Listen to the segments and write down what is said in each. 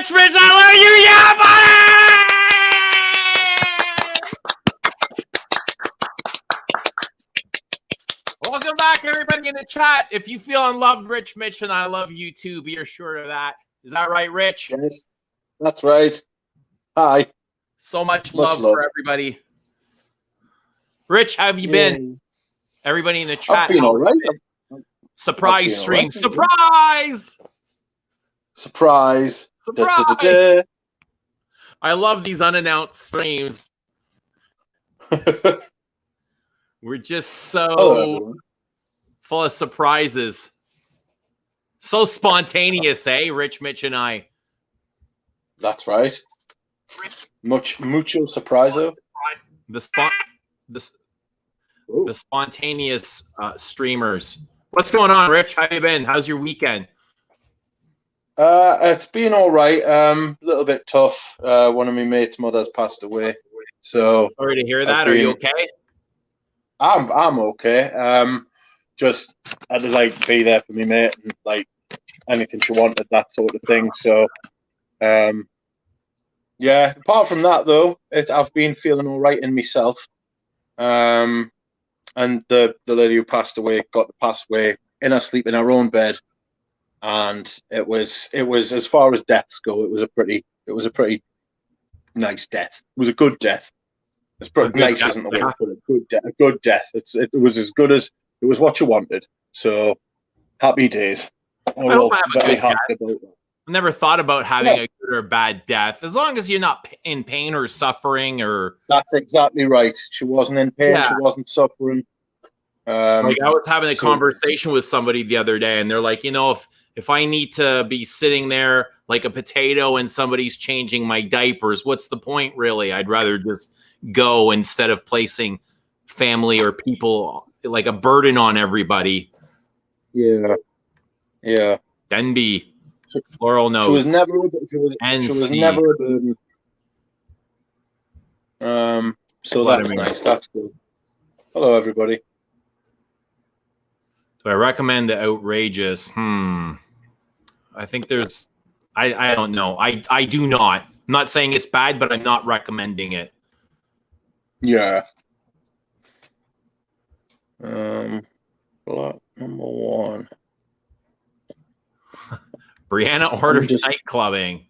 Rich, I love you, yeah, buddy! Welcome back, everybody in the chat. If you feel unloved, Rich, Mitch, and I love you too. Be assured of that. Is that right, Rich? Yes, that's right. Hi. So much love for everybody. Rich, how have you been? Everybody in the chat. I've been all right. Surprise stream. Surprise! Surprise. Surprise! Da, da, da, da. I love these unannounced streams. We're just so full of surprises. So spontaneous, eh? Rich, Mitch, and I. That's right. Mucho surpriso. The spontaneous streamers. What's going on, Rich? How you been? How's your weekend? It's been all right. A little bit tough. One of my mates' mothers passed away. So sorry to hear that. Are you okay? I'm okay. Just had to like be there for me mate and like anything she wanted, that sort of thing. So yeah, apart from that though, I've been feeling all right in myself. And the lady who passed away got to pass away in her sleep in her own bed. And it was as far as deaths go, it was a pretty nice death. It was a good death. It's pretty nice, isn't the word, but a good death. It was as good as it was what you wanted. So happy days. Very happy about that. I never thought about having a good or bad death, as long as you're not in pain or suffering. Or that's exactly right. She wasn't in pain. Yeah. She wasn't suffering. Like I was having a conversation with somebody the other day, and they're like, you know, if I need to be sitting there like a potato and somebody's changing my diapers, what's the point, really? I'd rather just go instead of placing family or people like a burden on everybody. Yeah. Yeah. Then be floral notes. She was never a burden. So that's nice. That's good. Hello, everybody. Do I recommend the outrageous? I think there's I don't know. I do not. I'm not saying it's bad, but I'm not recommending it. Yeah. Block number one. Brianna ordered night clubbing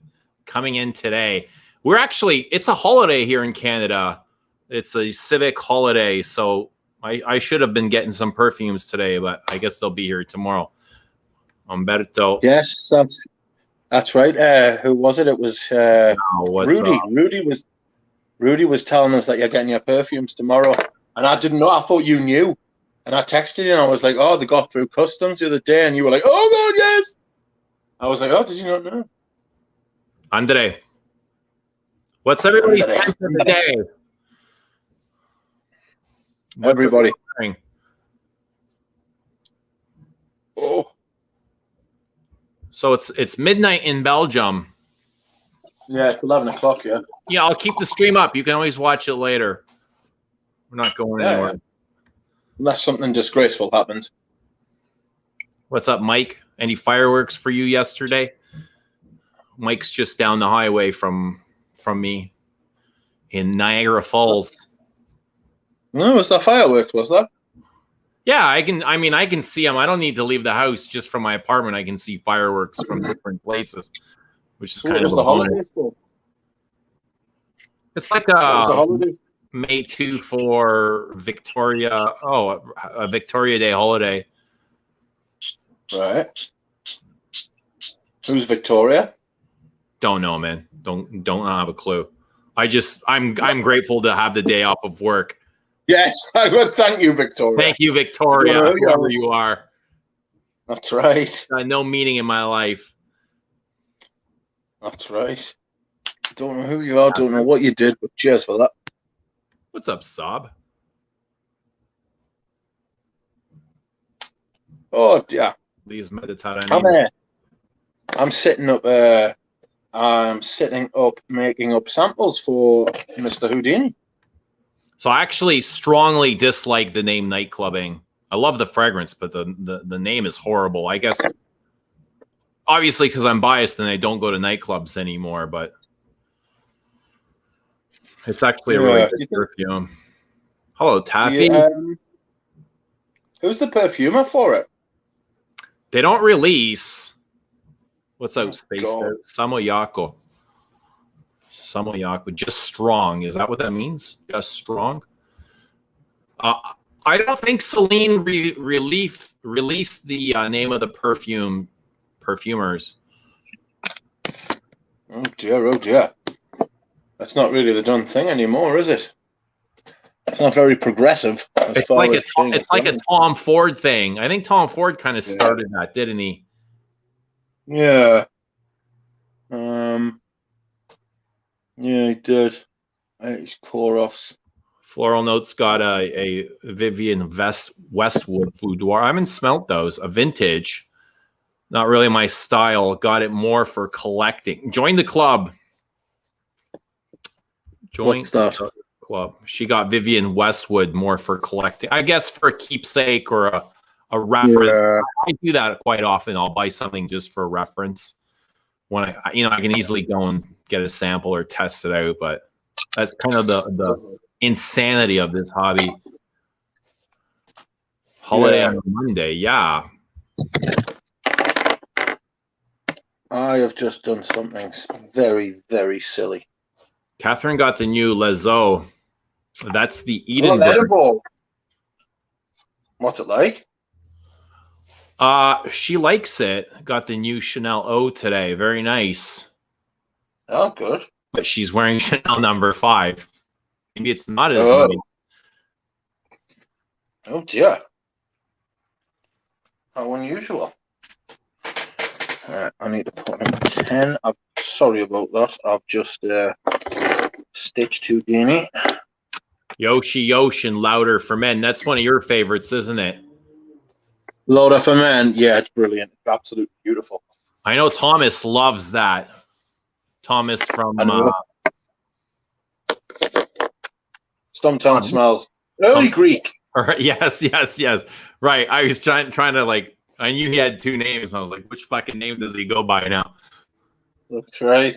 coming in today. We're actually, it's a holiday here in Canada. It's a civic holiday, so I should have been getting some perfumes today, but I guess they'll be here tomorrow. Umberto. Yes, that's right. Who was it? It was Rudy. Rudy was telling us that you're getting your perfumes tomorrow, and I didn't know. I thought you knew, and I texted you, and I was like, "Oh, they got through customs the other day," and you were like, "Oh God, yes." I was like, "Oh, did you not know?" Andre, what's everybody's sense of the day? Everybody. Oh. So it's midnight in Belgium. Yeah, it's 11 o'clock, yeah. Yeah, I'll keep the stream up. You can always watch it later. We're not going anywhere. Yeah. Unless something disgraceful happens. What's up, Mike? Any fireworks for you yesterday? Mike's just down the highway from me in Niagara Falls. No, was that fireworks, was that? Yeah, I can see them. I don't need to leave the house. Just from my apartment, I can see fireworks from different places, which is kind of a bonus. It's like a May 2 for Victoria. Oh, a Victoria Day holiday. Right. Who's Victoria? Don't know, man. Don't have a clue. I'm grateful to have the day off of work. Yes, I would thank you, Victoria. Thank you, Victoria, whoever you are. That's right. Got no meaning in my life. That's right. Don't know who you are, don't know what you did, but cheers for that. What's up, Sob? Oh, yeah. Please meditate. I'm sitting up making up samples for Mr. Houdini. So I actually strongly dislike the name night clubbing. I love the fragrance, but the name is horrible. I guess Obviously, because I'm biased and I don't go to nightclubs anymore, but it's actually a really good perfume. Hello, Taffy. Who's the perfumer for it? They don't release. What's out? Spaced out. Samoyako. Samoyako. Just strong. Is that what that means? Just strong? I don't think Celine released the name of the perfumers. Oh dear. That's not really the done thing anymore, is it? It's not very progressive. It's like a Tom Ford thing. I think Tom Ford kind of started that, didn't he? Yeah. Yeah, he did. It's Koros. Floral Notes got a Vivienne Westwood boudoir. I haven't smelt those. A vintage. Not really my style. Got it more for collecting. Join the club. What's that? Club. She got Vivienne Westwood more for collecting. I guess for a keepsake or a reference. Yeah. I do that quite often. I'll buy something just for reference. When I can easily go and get a sample or test it out, but that's kind of the insanity of this hobby. Holiday on Monday, yeah. I have just done something very, very silly. Catherine got the new Les Eaux. That's the Edinburgh. What's it like? She likes it. Got the new Chanel Eau today. Very nice. Oh, good. But she's wearing Chanel number 5. Maybe it's not as nice. Oh dear. How unusual. I need to put in 10. I'm sorry about that. I've just stitched Houdini. Yoshi and Louder for Men. That's one of your favorites, isn't it? Louder for Men. Yeah, it's brilliant. It's absolutely beautiful. I know Thomas loves that. Thomas from Stumptown Smells. Early Greek. Yes. Right. I was trying to I knew he had 2 names. I was like, which fucking name does he go by now? That's right.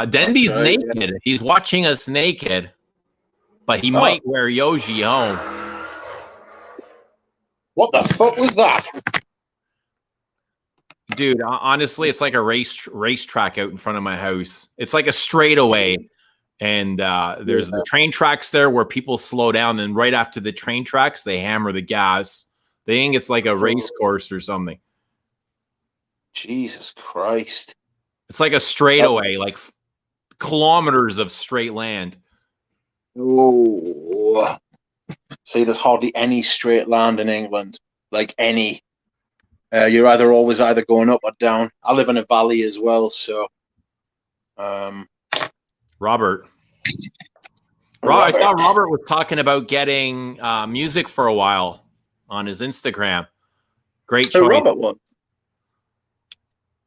Denby's naked. Yeah. He's watching us naked, but he might wear Yoshi home. What the fuck was that? Dude, honestly, it's like a racetrack out in front of my house. It's like a straightaway. And there's the train tracks there where people slow down. And right after the train tracks, they hammer the gas. They think it's like a race course or something. Jesus Christ. It's like a straightaway, like kilometers of straight land. Oh. See, there's hardly any straight land in England. Like any. You're always going up or down. I live in a valley as well, so. Robert. I thought Robert was talking about getting music for a while on his Instagram. Great choice. Robert was.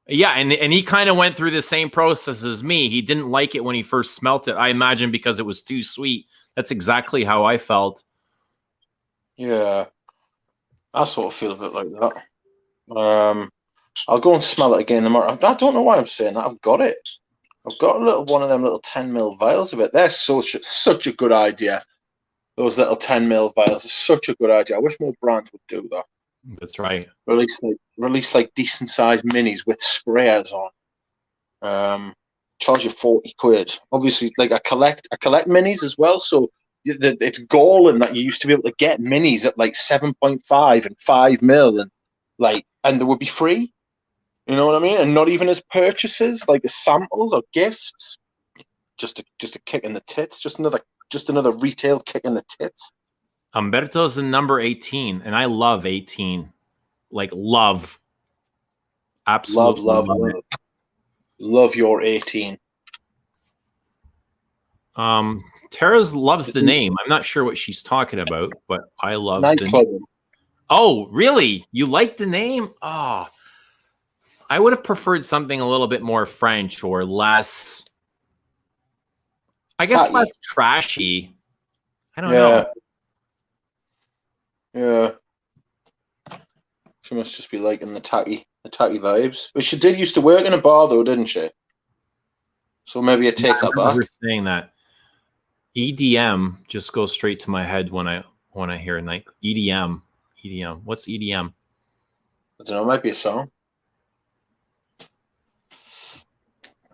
Yeah, and he kind of went through the same process as me. He didn't like it when he first smelt it. I imagine because it was too sweet. That's exactly how I felt. Yeah. I sort of feel a bit like that. I'll go and smell it again tomorrow. I don't know why I'm saying that. I've got it. I've got one of them little 10ml vials of it. They're such a good idea. Those little 10ml vials are such a good idea. I wish more brands would do that. That's right. Release decent sized minis with sprayers on. Charge you 40 quid. Obviously, I collect minis as well. So it's galling that you used to be able to get minis at 7.5 and 5ml and they would be free. You know what I mean? And not even as purchases, like as samples or gifts. Just a kick in the tits. Just another retail kick in the tits. Umberto's the number 18, and I love 18. Love. Absolutely love it. Love your 18. Tara's loves the name. I'm not sure what she's talking about, but I love the name. Oh, really? You like the name? Oh. I would have preferred something a little bit more French or less, I guess, less trashy. I don't know. Yeah. She must just be liking the tacky the tacky vibes. But she did used to work in a bar, though, didn't she? So maybe it takes that back. Saying that EDM just goes straight to my head when I hear a night EDM. EDM. What's EDM? I don't know. It might be a song.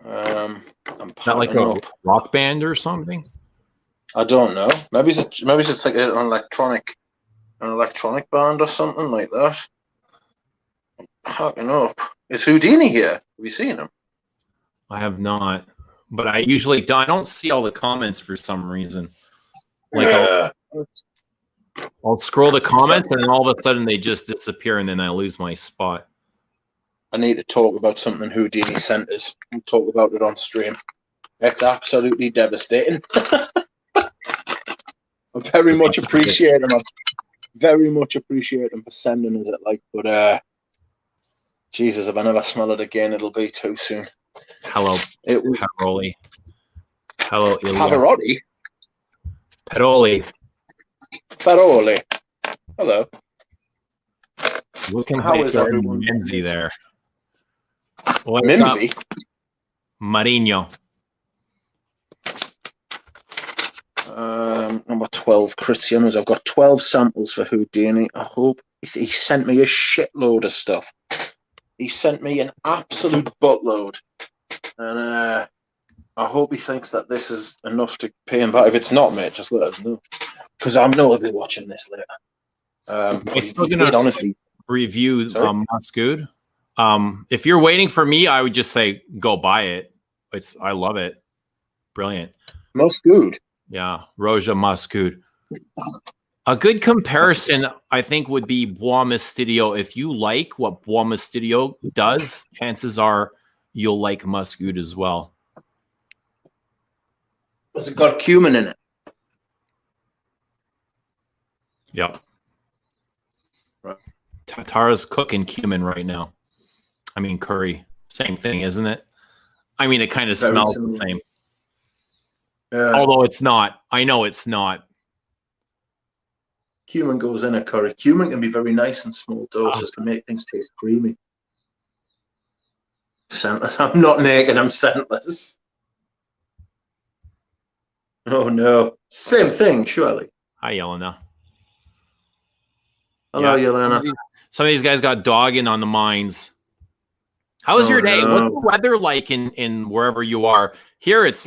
I'm not like a rock band or something. I don't know. Maybe it's like an electronic band or something like that. I'm hacking up. Is Houdini here? Have you seen him? I have not, but I usually don't. I don't see all the comments for some reason. Like I'll scroll the comments and then all of a sudden they just disappear and then I lose my spot. I need to talk about something Houdini sent us. We'll talk about it on stream. It's absolutely devastating. I very much appreciate him. I very much appreciate him for sending us it. Like, but Jesus, if I never smell it again, it'll be too soon. Hello, it was Paroli. Hello, Pavarotti. Paroli. Paroli. Hello. Looking how is everyone? Mimsy there. What's Mimsy? Up? Marino. Number 12, Cristianos. I've got 12 samples for Houdini. I hope he sent me a shitload of stuff. He sent me an absolute buttload. And I hope he thinks that this is enough to pay him back. If it's not, mate, just let us know. Because I know I'll be watching this later. I'm still going to honestly review Muscood. If you're waiting for me, I would just say go buy it. I love it. Brilliant. Muscood. Yeah, Roja Muscood. A good comparison, I think, would be Bois Studio. If you like what Bois Studio does, chances are you'll like Muscood as well. Has it got cumin in it? Yep. Right. Tara's cooking cumin right now. I mean, curry. Same thing, isn't it? I mean, it kind of smells the same. Although it's not. I know it's not. Cumin goes in a curry. Cumin can be very nice in small doses. Can make things taste creamy. Scentless. I'm not naked. I'm scentless. Oh, no. Same thing, surely. Hi, Yelena. Hello, Yelena. Some of these guys got dogging on the mines. How was your day? No. What's the weather like in wherever you are? Here, it's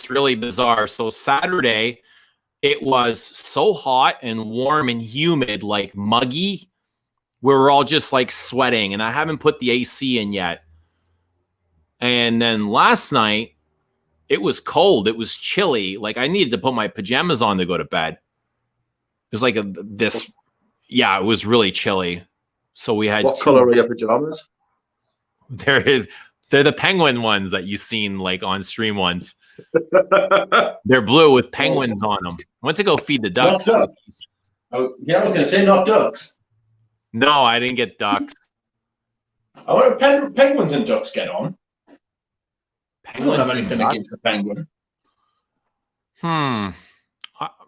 really bizarre. So Saturday, it was so hot and warm and humid, like muggy. We were all just like sweating, and I haven't put the AC in yet. And then last night, it was cold. It was chilly. Like I needed to put my pajamas on to go to bed. It was like yeah, it was really chilly. So we had. What color are your pajamas? They're the penguin ones that you've seen like on stream once. They're blue with penguins on them. I went to go feed the ducks. I was going to say not ducks. No, I didn't get ducks. I wonder if penguins and ducks get on. Penguins I don't have anything against the penguin.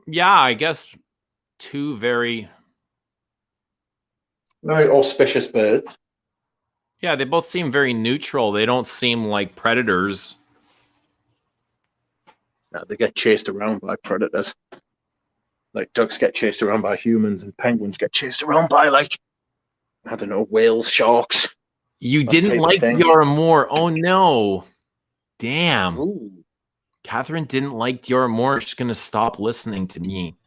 Yeah, I guess two very auspicious birds. Yeah, they both seem very neutral. They don't seem like predators. No, they get chased around by predators. Like ducks get chased around by humans and penguins get chased around by, like, I don't know, whales, sharks. You didn't like Dior Amour. Oh, no. Damn. Ooh. Catherine didn't like Dior Amour. She's going to stop listening to me.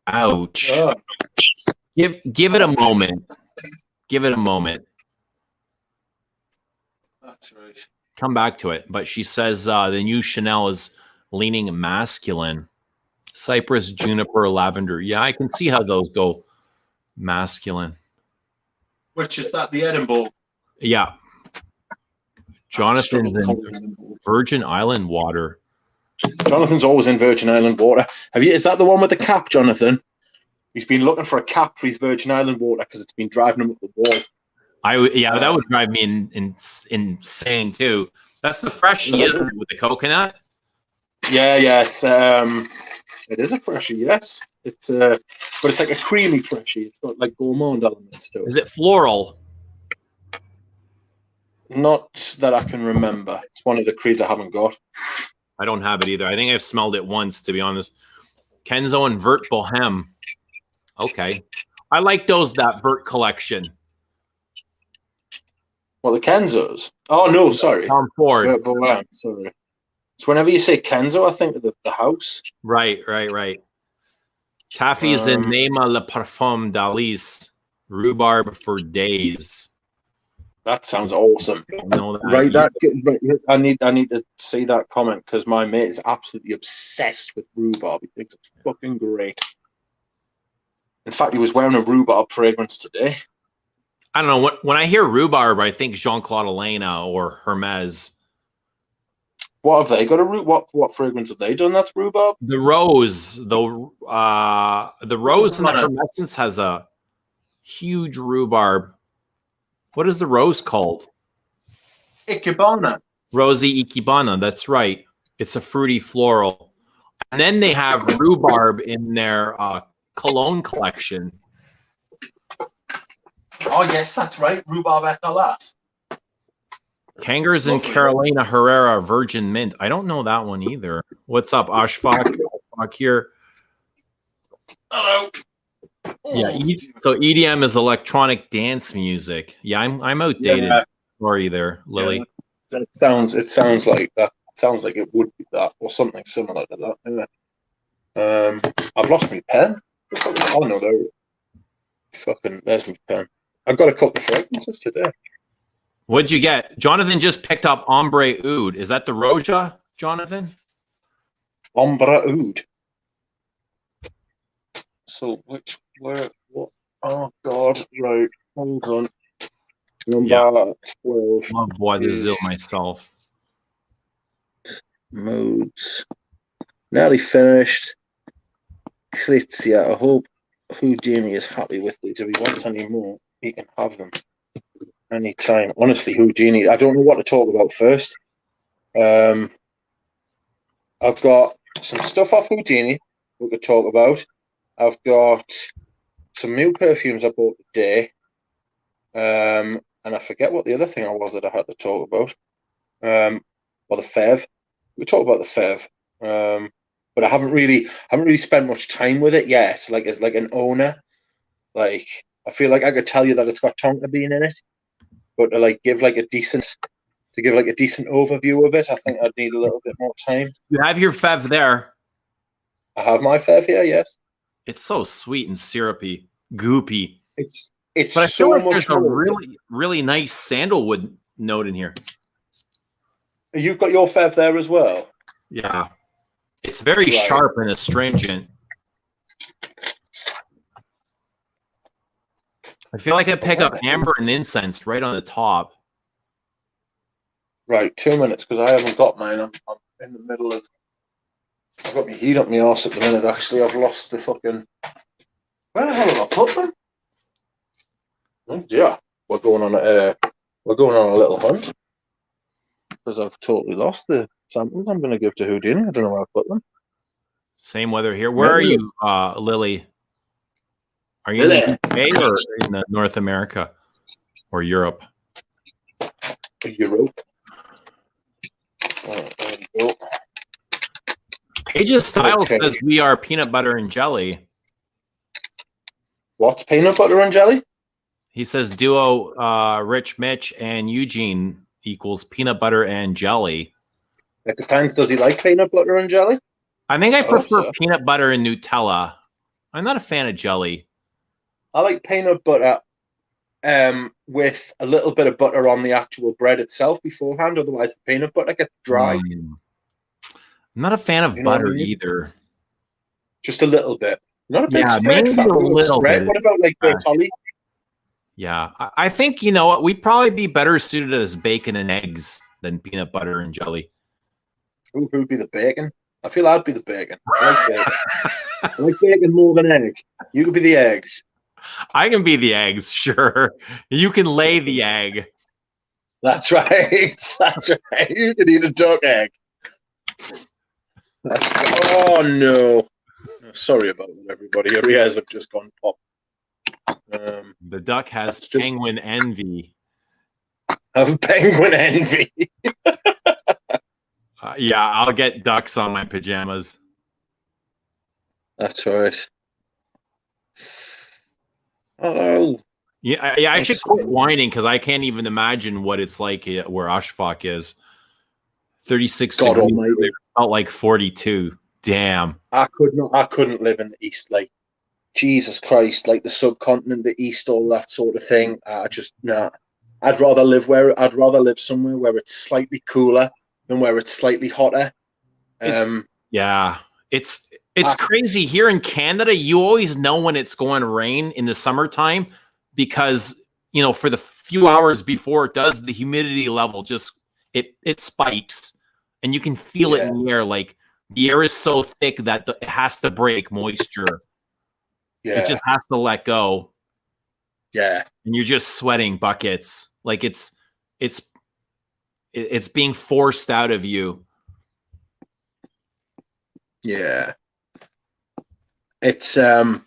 Ouch. Oh. Give it a moment. Give it a moment. That's right. Come back to it. But she says the new Chanel is leaning masculine. Cypress, juniper, lavender. Yeah, I can see how those go masculine. Which is that, the Edinburgh? Yeah. Jonathan's in Virgin Island water. Jonathan's always in Virgin Island water. Is that the one with the cap, Jonathan? He's been looking for a cap for his Virgin Island water because it's been driving him up the wall. That would drive me insane too. That's the freshie, isn't it, with the coconut? Yeah, it is a freshie, yes. It's but it's like a creamy freshie. It's got like gourmand elements to it. Is it floral? Not that I can remember. It's one of the creeds I haven't got. I don't have it either. I think I've smelled it once, to be honest. Kenzo and Vert Bohem. Okay. I like that Vert collection. Well, the Kenzos. Oh, no, sorry. Tom Ford. Sorry. So whenever you say Kenzo, I think of the house. Right. Taffy's in Nema Le Parfum d'Alice. Rhubarb for days. That sounds awesome. Right, I need to see that comment because my mate is absolutely obsessed with rhubarb. He thinks it's fucking great. In fact, he was wearing a rhubarb fragrance today. I don't know. When I hear rhubarb, I think Jean-Claude Elena or Hermes. What have they got? What fragrance have they done? That's rhubarb. The rose, the rose in the Hermescence has a huge rhubarb. What is the rose called? Ikebana. Rosy Ikebana. That's right. It's a fruity floral. And then they have rhubarb in their cologne collection. Oh, yes, that's right. Rhubarb Eclat. Kangar's and Carolina Herrera Virgin Mint. I don't know that one either. What's up, Ashfaq? Ashfaq here. Hello. Yeah, so EDM is electronic dance music. Yeah, I'm outdated. Yeah. Sorry there, Lily. Yeah, it sounds like that. Sounds like it would be that or something similar to that. Yeah. I've lost my pen. Oh no, there. Fucking, there's my pen. I've got a couple of fragrances today. What'd you get? Jonathan just picked up Ombre Oud. Is that the Roja, Jonathan? Ombre Oud. So where, what? Oh God, right. Hold on. Number 12. Love Bois de Zil myself. Moods. Nearly finished. Krizia, I hope Houdini is happy with these. If he wants any more, he can have them anytime. Honestly, Houdini, I don't know what to talk about first. I've got some stuff off Houdini we could talk about. I've got some new perfumes I bought today. And I forget what the other thing was that I had to talk about. Or the Feve. We talked about the Feve. But I haven't really spent much time with it yet. Like as like an owner. Like I feel like I could tell you that it's got tonka bean in it. But to give like a decent overview of it, I think I'd need a little bit more time. You have your Feve there. I have my Feve here, yes. It's so sweet and syrupy, goopy. It's but I feel like there's a really nice sandalwood note in here. You've got your Feve there as well. Yeah, it's very sharp and astringent. I feel like I pick up amber and incense right on the top. Right, 2 minutes because I haven't got mine. I'm in the middle of. I've got my heat up my arse at the minute. Actually, I've lost the fucking. Where the hell have I put them? Oh yeah, we're going on a little hunt because I've totally lost the samples I'm going to give to Houdini. I don't know where I put them. Same weather here. Where are you, Lily? Are you in the UK or in North America or Europe? Europe. Page's Style says we are peanut butter and jelly. What's peanut butter and jelly? He says duo Rich Mitch and Eugene equals peanut butter and jelly. It depends. Does he like peanut butter and jelly? I think I prefer peanut butter and Nutella. I'm not a fan of jelly. I like peanut butter with a little bit of butter on the actual bread itself beforehand. Otherwise, the peanut butter gets dry. I'm not a fan of butter either. Just a little bit. Not a big spread. Maybe a little bit. What about like Bertolli? Yeah, I think, you know what, we'd probably be better suited as bacon and eggs than peanut butter and jelly. Who'd be the bacon? I feel I'd be the bacon. I like bacon. I like bacon more than egg. You could be the eggs. I can be the eggs, sure. You can lay the egg. That's right. That's right. You can eat a duck egg. Oh, no. Sorry about that, everybody. Your ears have just gone pop. The duck has penguin envy. Have penguin envy. Yeah, I'll get ducks on my pajamas. That's right. Oh. Yeah, I should quit whining because I can't even imagine what it's like where Ashfaq is. 36 God degrees. Almighty. Felt like 42. Damn. I couldn't live in the East. Like, Jesus Christ, like the subcontinent, the East, all that sort of thing. Nah. I'd rather live somewhere where it's slightly cooler than where it's slightly hotter. Yeah, it's crazy here in Canada. You always know when it's going to rain in the summertime because for the few hours before it does, the humidity level just it spikes, and you can feel it in the air. Like the air is so thick that it has to break moisture. Yeah, it just has to let go. Yeah, and you're just sweating buckets. Like it's being forced out of you. Yeah. It's the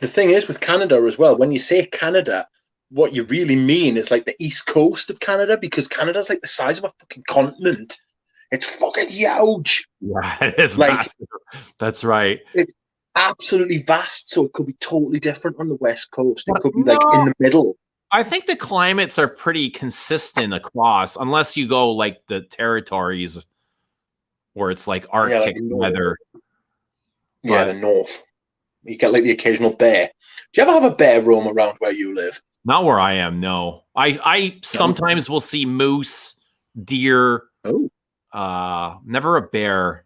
thing is with Canada as well. When you say Canada, what you really mean is like the east coast of Canada, because Canada's like the size of a fucking continent. It's fucking huge. Yeah, it is like massive. That's right. It's absolutely vast. So it could be totally different on the west coast. It could be like in the middle. I think the climates are pretty consistent across, unless you go like the territories where it's like Arctic weather. Yeah, the north. You get like the occasional bear. Do you ever have a bear roam around where you live? Not where I am, no. I sometimes will see moose, deer. Oh. Never a bear.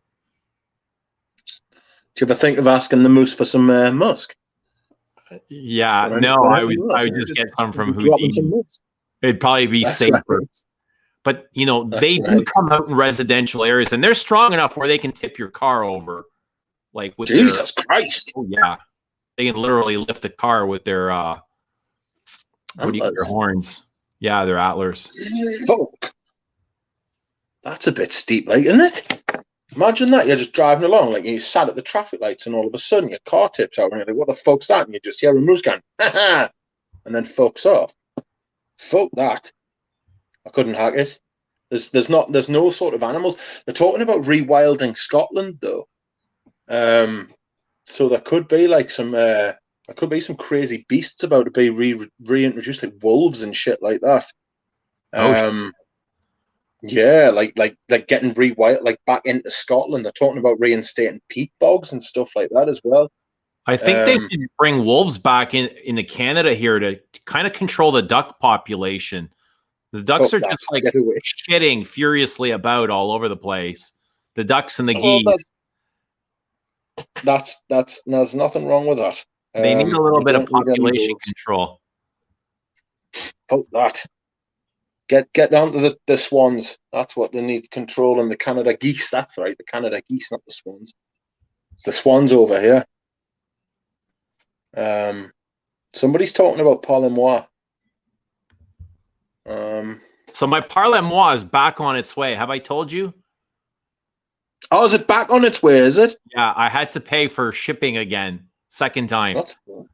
Do you ever think of asking the moose for some musk? Yeah, no, I would just get some from Houdini. It'd probably be safer. Right. But they do come out in residential areas, and they're strong enough where they can tip your car over. Like with Jesus Christ! Oh yeah, they can literally lift a car with their their horns. Yeah, they're antlers. Fuck. That's a bit steep, like, isn't it? Imagine that you're just driving along, like you sat at the traffic lights, and all of a sudden your car tips over, and you're like, "What the fuck's that?" And you just hear a moose going, "Ha ha," and then fucks off. Fuck that! I couldn't hack it. There's no sort of animals. They're talking about rewilding Scotland though. So there could be like some crazy beasts about to be reintroduced, like wolves and shit like that. Yeah, like getting rewild, like back into Scotland. They're talking about reinstating peat bogs and stuff like that as well. I think they should bring wolves back into Canada here to kind of control the duck population. The ducks are just like shitting furiously about all over the place. The ducks and the geese. There's nothing wrong with that. They need a little bit of population control. Fuck that. Get down to the swans. That's what they need controlling. The Canada geese. That's right. The Canada geese, not the swans. It's the swans over here. Somebody's talking about Parle-moi. So my Parle-moi is back on its way. Have I told you? Oh, is it back on its way? Is it? Yeah, I had to pay for shipping again. Second time. That's cool.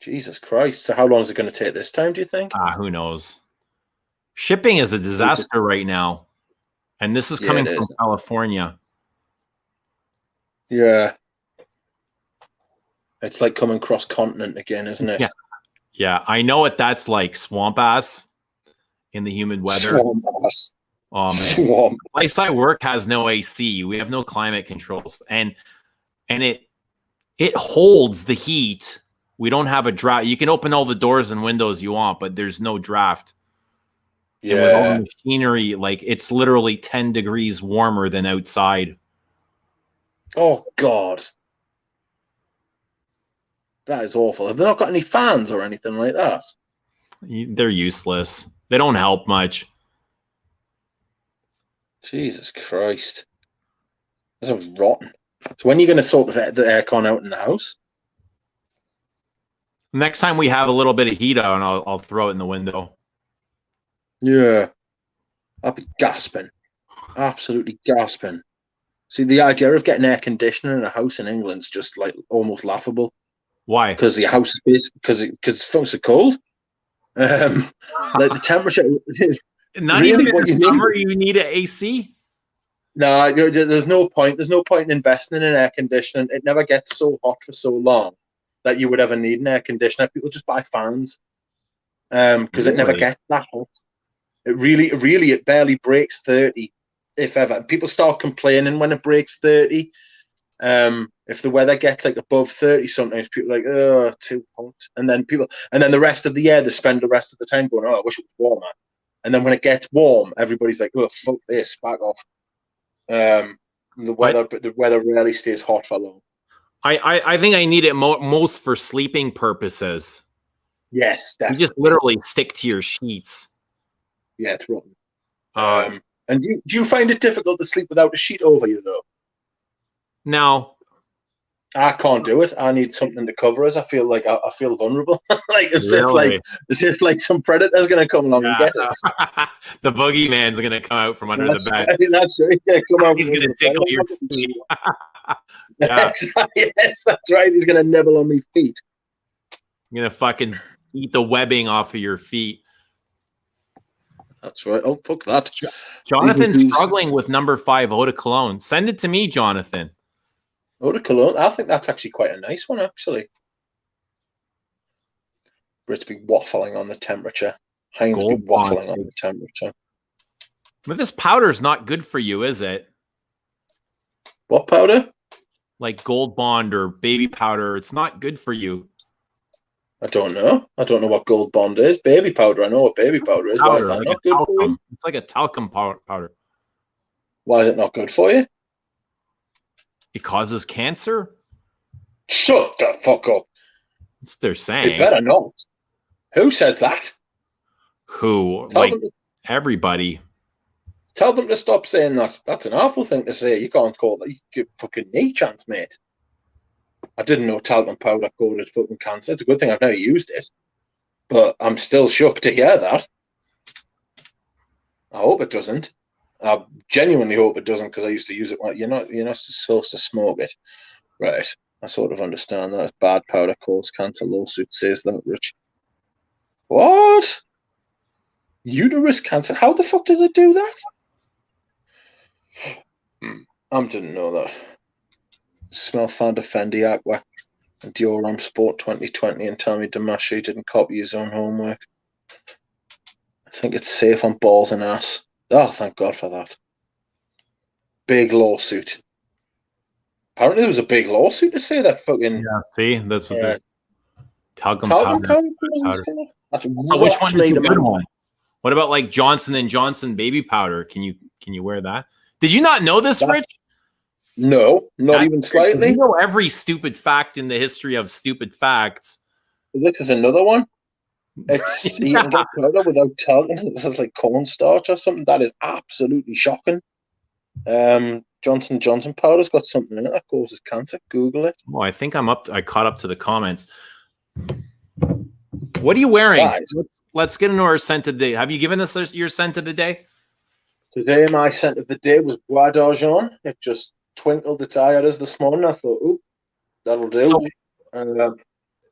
Jesus Christ. So how long is it going to take this time, do you think? Who knows? Shipping is a disaster right now. And this is coming from California. Yeah. It's like coming cross-continent again, isn't it? Yeah, I know what that's like. Swamp ass in the humid weather. Swamp ass. Oh, man. Swamp. The place I work has no AC. We have no climate controls. And it holds the heat. We don't have a draft. You can open all the doors and windows you want, but there's no draft. Yeah. And with all the machinery, like it's literally 10 degrees warmer than outside. Oh, God. That is awful. Have they not got any fans or anything like that? They're useless. They don't help much. Jesus Christ. This is rotten. So when are you going to sort the aircon out in the house? Next time we have a little bit of heat on, I'll throw it in the window. Yeah. I'll be gasping. Absolutely gasping. See, the idea of getting air conditioning in a house in England's just like almost laughable. Why? Because the house is because it's fucking so cold. Like the temperature. Not really even in summer. You need an AC. No, there's no point. There's no point in investing in air conditioning. It never gets so hot for so long that you would ever need an air conditioner. People just buy fans because it never gets that hot. It barely breaks 30, if ever. People start complaining when it breaks 30. If the weather gets like above 30, sometimes people are like, oh, too hot. And then the rest of the year, they spend the rest of the time going, oh, I wish it was warmer. And then when it gets warm, everybody's like, oh, fuck this, back off. The weather rarely stays hot for long. I think I need it most for sleeping purposes. Yes, definitely. You just literally stick to your sheets. Yeah, it's rotten. And do you find it difficult to sleep without a sheet over you, though? No. I can't do it. I need something to cover us. I feel like I feel vulnerable. Like as if some predator's gonna come along and get us. The boogeyman's gonna come out from under the bed. Right, that's right. Yeah, come out. He's gonna tickle your feet. Yes, that's right. He's gonna nibble on my feet. You're gonna fucking eat the webbing off of your feet. That's right. Oh, fuck that. Jonathan's struggling with number 5 eau de cologne. Send it to me, Jonathan. Eau de cologne. I think that's actually quite a nice one, actually. Brits be waffling on the temperature. Heinz be waffling on the temperature. But this powder is not good for you, is it? What powder? Like Gold Bond or baby powder. It's not good for you. I don't know. I don't know what Gold Bond is. Baby powder. I know what baby powder is. Why is that not good for you? It's like a talcum powder. Why is it not good for you? It causes cancer? Shut the fuck up. That's what they're saying. It better not. Who said that? Who? Everybody. Tell them to stop saying that. That's an awful thing to say. You can't call that. You give fucking knee chance, mate. I didn't know talcum powder caused fucking cancer. It's a good thing I've never used it. But I'm still shocked to hear that. I hope it doesn't. I genuinely hope it doesn't because I used to use it when you're not supposed to smoke it. Right. I sort of understand that. It's bad powder causes cancer. Lawsuit says that, Rich. What? Uterus cancer? How the fuck does it do that? I didn't know that. Smell Fanda Fendi Aqua and Dior Sport 2020 and Tommy Damashi didn't copy his own homework. I think it's safe on balls and ass. Oh, thank God for that. Big lawsuit. Apparently there was a big lawsuit to say that fucking... Yeah, see? That's what they're... Talcum powder. So which one is the good one? What about like Johnson & Johnson baby powder? Can you wear that? Did you not know this, Rich? No, not even slightly. You know every stupid fact in the history of stupid facts. This is another one. It's you can get powder without talcum. This is like cornstarch or something. That is absolutely shocking. Johnson & Johnson powder's got something in it that causes cancer. Google it. Well, I think I caught up to the comments. What are you wearing? Let's get into our scent of the day. Have you given us your scent of the day? Today, my scent of the day was Bois d'Argent. It just twinkled its eye at us this morning. I thought, "Ooh, that'll do."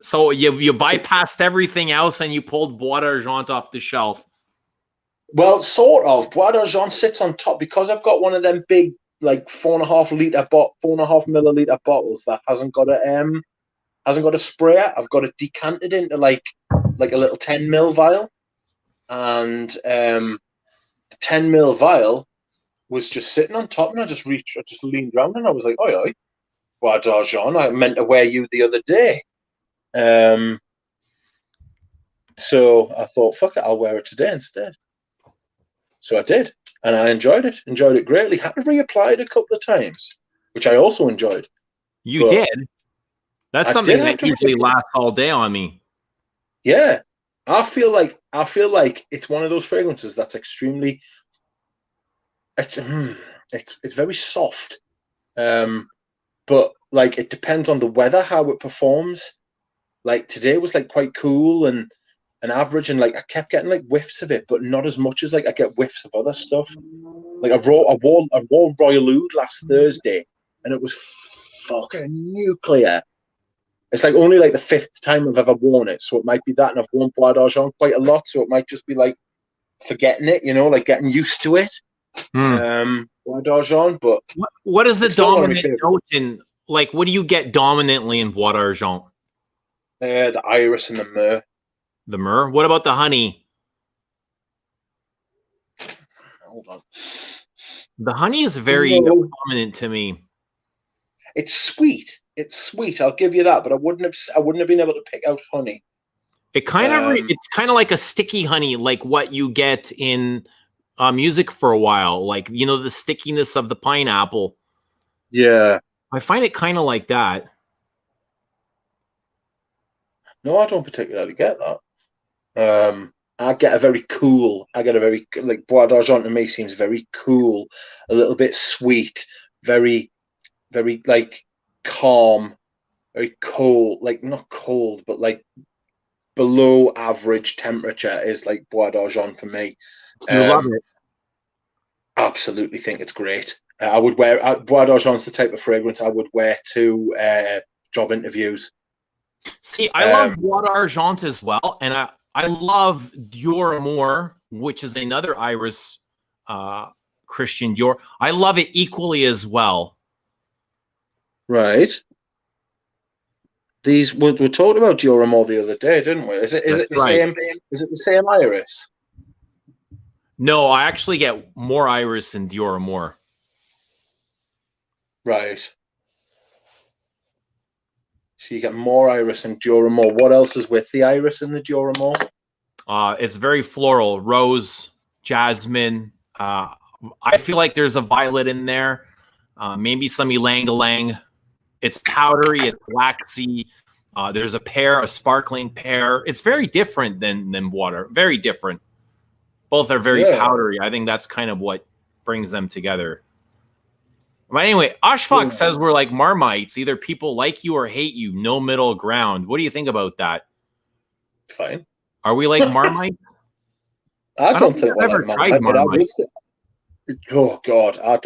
So you bypassed everything else and you pulled Bois d'Argent off the shelf. Well, sort of. Bois d'Argent sits on top because I've got one of them big, like 4.5 milliliter bottles that hasn't got a sprayer. I've got it decanted into like a little 10 ml vial, and the 10 ml vial was just sitting on top, and I just leaned around and I was like, "Oi, Bois d'Argent, I meant to wear you the other day." So I thought, fuck it, I'll wear it today instead. So I did, and I enjoyed it greatly. Had to reapply it a couple of times, which I also enjoyed. You did? That's something that usually lasts all day on me. Yeah. I feel like it's one of those fragrances that's extremely it's very soft. But like it depends on the weather how it performs. Like today was like quite cool and average, and like I kept getting like whiffs of it, but not as much as like I get whiffs of other stuff. Like I wore Royal Oud last Thursday, and it was fucking nuclear. It's like only like the 5th time I've ever worn it, so it might be that, and I've worn Bois d'Argent quite a lot, so it might just be like forgetting it, you know, like getting used to it. Bois d'Argent, but what is the dominant note in? Like, what do you get dominantly in Bois d'Argent? The iris and the myrrh. The myrrh. What about the honey? Hold on. The honey is very dominant to me. It's sweet. It's sweet. I'll give you that, but I wouldn't have been able to pick out honey. It kind of it's kind of like a sticky honey, like what you get in music for a while, like, you know, the stickiness of the pineapple. Yeah, I find it kind of like that. No, I don't particularly get that. I get a very like Bois d'Argent to me seems very cool, a little bit sweet, very, very like calm, very cold, like not cold, but like below average temperature is like Bois d'Argent for me. Do you love it? Absolutely think it's great. I would wear Bois d'Argent's the type of fragrance I would wear to job interviews. See, I love Bois d'Argent as well, and I love Dior Amour, which is another Iris Christian Dior. I love it equally as well. Right. These we talked about Dior Amour the other day, didn't we? Is it the same? Is it the same Iris? No, I actually get more Iris in Dior Amour. Right. So you get more Iris in Dior Amour. What else is with the Iris in the Dior Amour? It's very floral, rose, jasmine. I feel like there's a violet in there. Maybe some ylang-ylang. It's powdery, it's waxy. There's a sparkling pear. It's very different than water. Very different. Both are very powdery. I think that's kind of what brings them together. But anyway, Ashfaq says we're like Marmites. Either people like you or hate you. No middle ground. What do you think about that? Fine. Are we like Marmites? I don't think I've ever tried Marmite. But I would say, oh God, I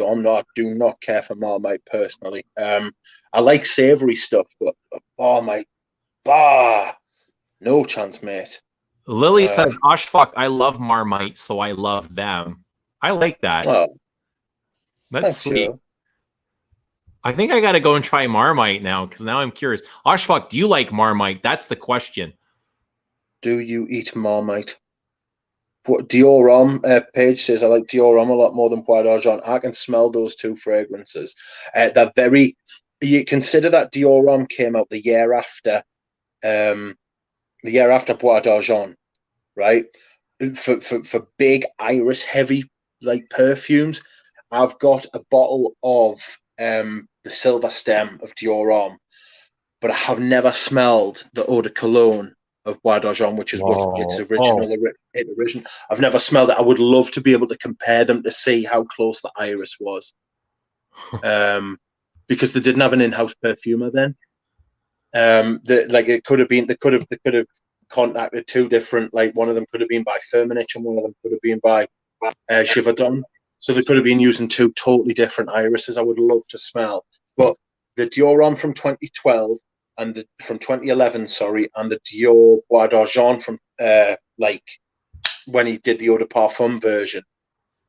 do not care for Marmite personally. I like savory stuff, but no chance, mate. Lily says, Ashfaq, I love Marmite, so I love them. I like that. Oh, that's sweet. You. I think I got to go and try Marmite now, because now I'm curious. Ashfaq, do you like Marmite? That's the question. Do you eat Marmite? What Dior Homme page says, I like Dior Homme a lot more than Bois d'Argent. I can smell those two fragrances. They're very. You consider that Dior Homme came out the year after Bois d'Argent, right? For big iris heavy like perfumes, I've got a bottle of the Silver Stem of Dior Homme, but I have never smelled the eau de cologne of Bois d'Argent, which is what its original. I've never smelled it. I would love to be able to compare them to see how close the iris was, because they didn't have an in-house perfumer then. It could have been. They could have contacted two different. Like one of them could have been by Firmenich, and one of them could have been by Givaudan. So they could have been using two totally different irises. I would love to smell, but the Dior Homme from 2012 and from 2011, sorry, and the Dior Bois d'Argent from when he did the Eau de Parfum version,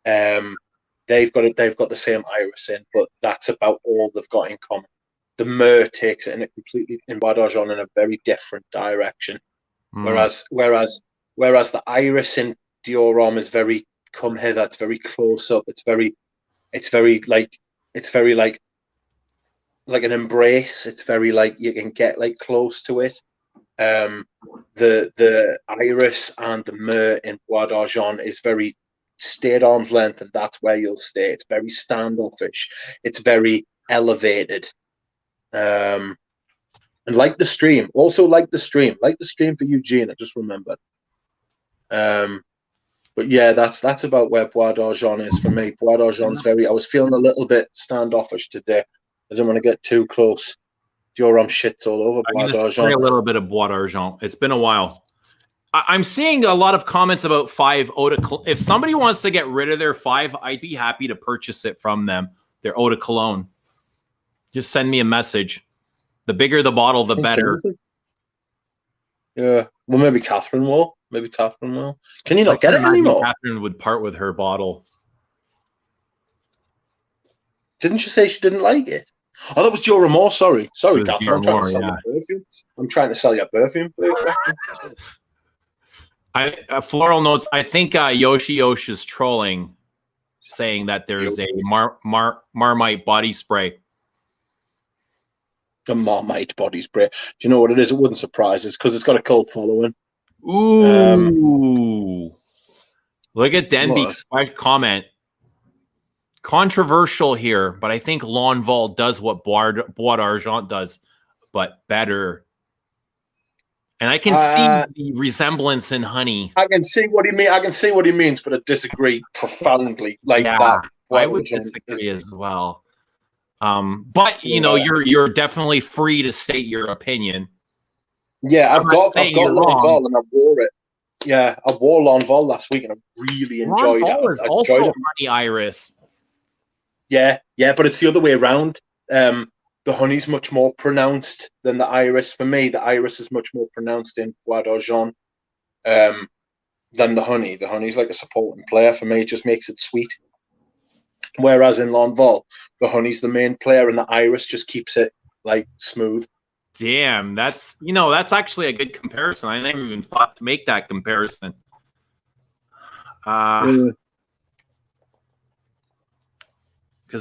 they've got the same iris in, but that's about all they've got in common. The myrrh takes it in Bois d'Argent in a very different direction, whereas the iris in Dior Homme is very come hither. It's very close up. It's very like an embrace. It's very like you can get like close to it. The iris and the myrrh in Bois d'Argent is very stay at arm's length, and that's where you'll stay. It's very standoffish. It's very elevated. And like the stream for Eugene. I just remembered. But yeah, that's about where Bois d'Argent is for me. Bois d'Argent's I was feeling a little bit standoffish today. I didn't want to get too close. Dior Homme shits all over Bois d'Argent. A little bit of Bois d'Argent. It's been a while. I'm seeing a lot of comments about Feve eau de cologne. If somebody wants to get rid of their Feve, I'd be happy to purchase it from them. Their eau de cologne. Just send me a message. The bigger the bottle, the better. Yeah. Well, maybe Catherine will. Maybe Catherine will. Can you not get it anymore? Catherine would part with her bottle. Didn't you say she didn't like it? Oh, that was Joe Ramore. Sorry, Catherine. I'm trying to sell your perfume. I'm trying to sell your perfume. Floral notes. I think Yoshi is trolling, saying that there's a Marmite body spray. A Marmite body spray. Do you know what it is? It wouldn't surprise us because it's got a cult following. Ooh. Look at Denby's comment. Controversial here, but I think L'Envol does what Bois d'Argent does, but better. And I can see the resemblance in honey. I can see what he means. I can see what he means, but I disagree profoundly. Like that. I would disagree as well. But you know, you're definitely free to state your opinion. Yeah, I've got L'Envol and I wore it. Yeah, I wore L'Envol last week and I really enjoyed it. L'Envol is also honey iris. Yeah, but it's the other way around. The honey's much more pronounced than the iris. For me, the iris is much more pronounced in Bois d'Argent than the honey. The honey's like a supporting player. For me, it just makes it sweet. Whereas in L'Envol, the honey's the main player and the iris just keeps it like smooth. Damn, that's actually a good comparison. I never even thought to make that comparison. Because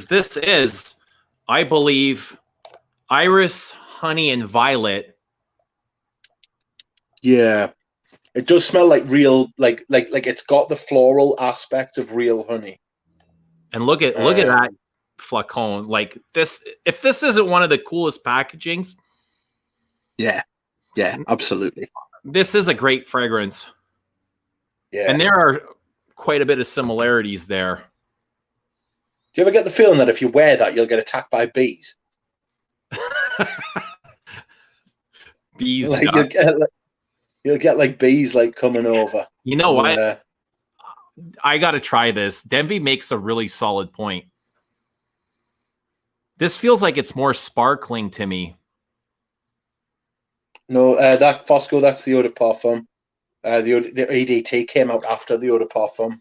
this is, I believe, iris, honey, and violet. Yeah, it does smell like real, like it's got the floral aspect of real honey. And look at that flacon. Like this, if this isn't one of the coolest packagings. Yeah, absolutely. This is a great fragrance. Yeah, and there are quite a bit of similarities there. Do you ever get the feeling that if you wear that, you'll get attacked by bees? Bees, like you'll get like bees like coming over. You know what? I got to try this. Denby makes a really solid point. This feels like it's more sparkling to me. No, that Fosco, that's the Eau de Parfum. The EDT came out after the Eau de Parfum.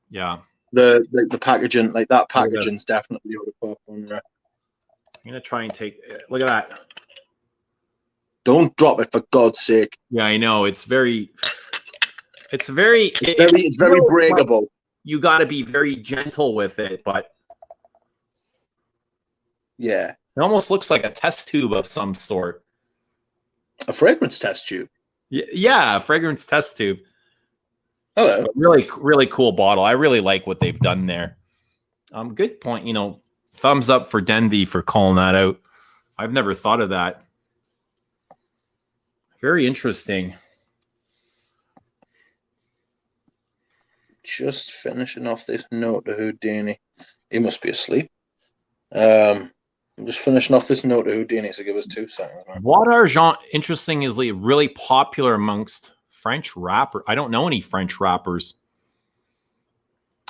Yeah. The packaging, like that packaging's definitely Eau de Parfum. Yeah. I'm gonna try and take. Look at that. Don't drop it for God's sake. Yeah, I know. It's very breakable. Like you got to be very gentle with it, but yeah, it almost looks like a test tube of some sort. A fragrance test tube. Yeah, a fragrance test tube. Hello. Really, really cool bottle. I really like what they've done there. Good point. You know, thumbs up for Denby for calling that out. I've never thought of that. Very interesting. Just finishing off this note to Houdini. He must be asleep. I'm just finishing off this note to Houdini, so give us 2 seconds. Bois d'Argent, interestingly, really popular amongst French rappers. I don't know any French rappers.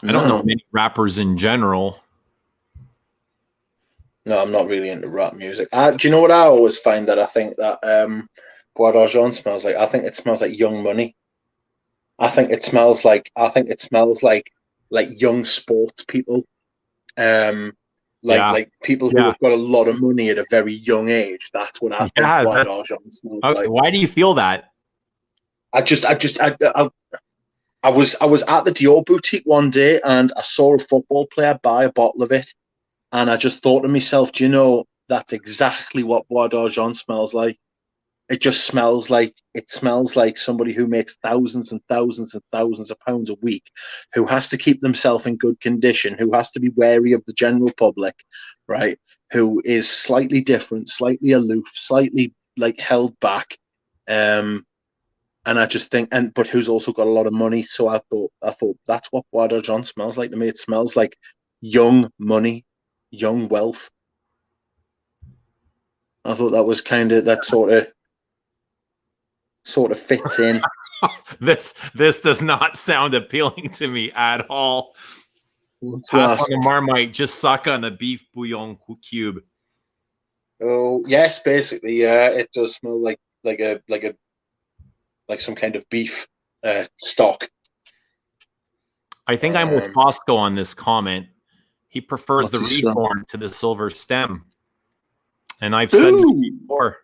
I don't know many rappers in general. No, I'm not really into rap music. Do you know what I always find that I think that Bois d'Argent smells like? I think it smells like Young Money. I think it smells like young sports people. Like people who have got a lot of money at a very young age. That's what I think Bois d'Argent smells like. Why do you feel that? I was at the Dior boutique one day and I saw a football player buy a bottle of it, and I just thought to myself, do you know, that's exactly what Bois d'Argent smells like. It just smells like somebody who makes thousands and thousands and thousands of pounds a week, who has to keep themselves in good condition, who has to be wary of the general public, right? Who is slightly different, slightly aloof, slightly like held back. And I just think, but who's also got a lot of money. So I thought that's what Bois d'Argent smells like to me. It smells like young money, young wealth. I thought that was kind of that sort of fits in. This does not sound appealing to me at all. Pass on the Marmite, just suck on the beef bouillon cube. Oh yes, basically, yeah. It does smell like some kind of beef stock. I think I'm with Costco on this comment. He prefers the reform to the silver stem, and I've said before.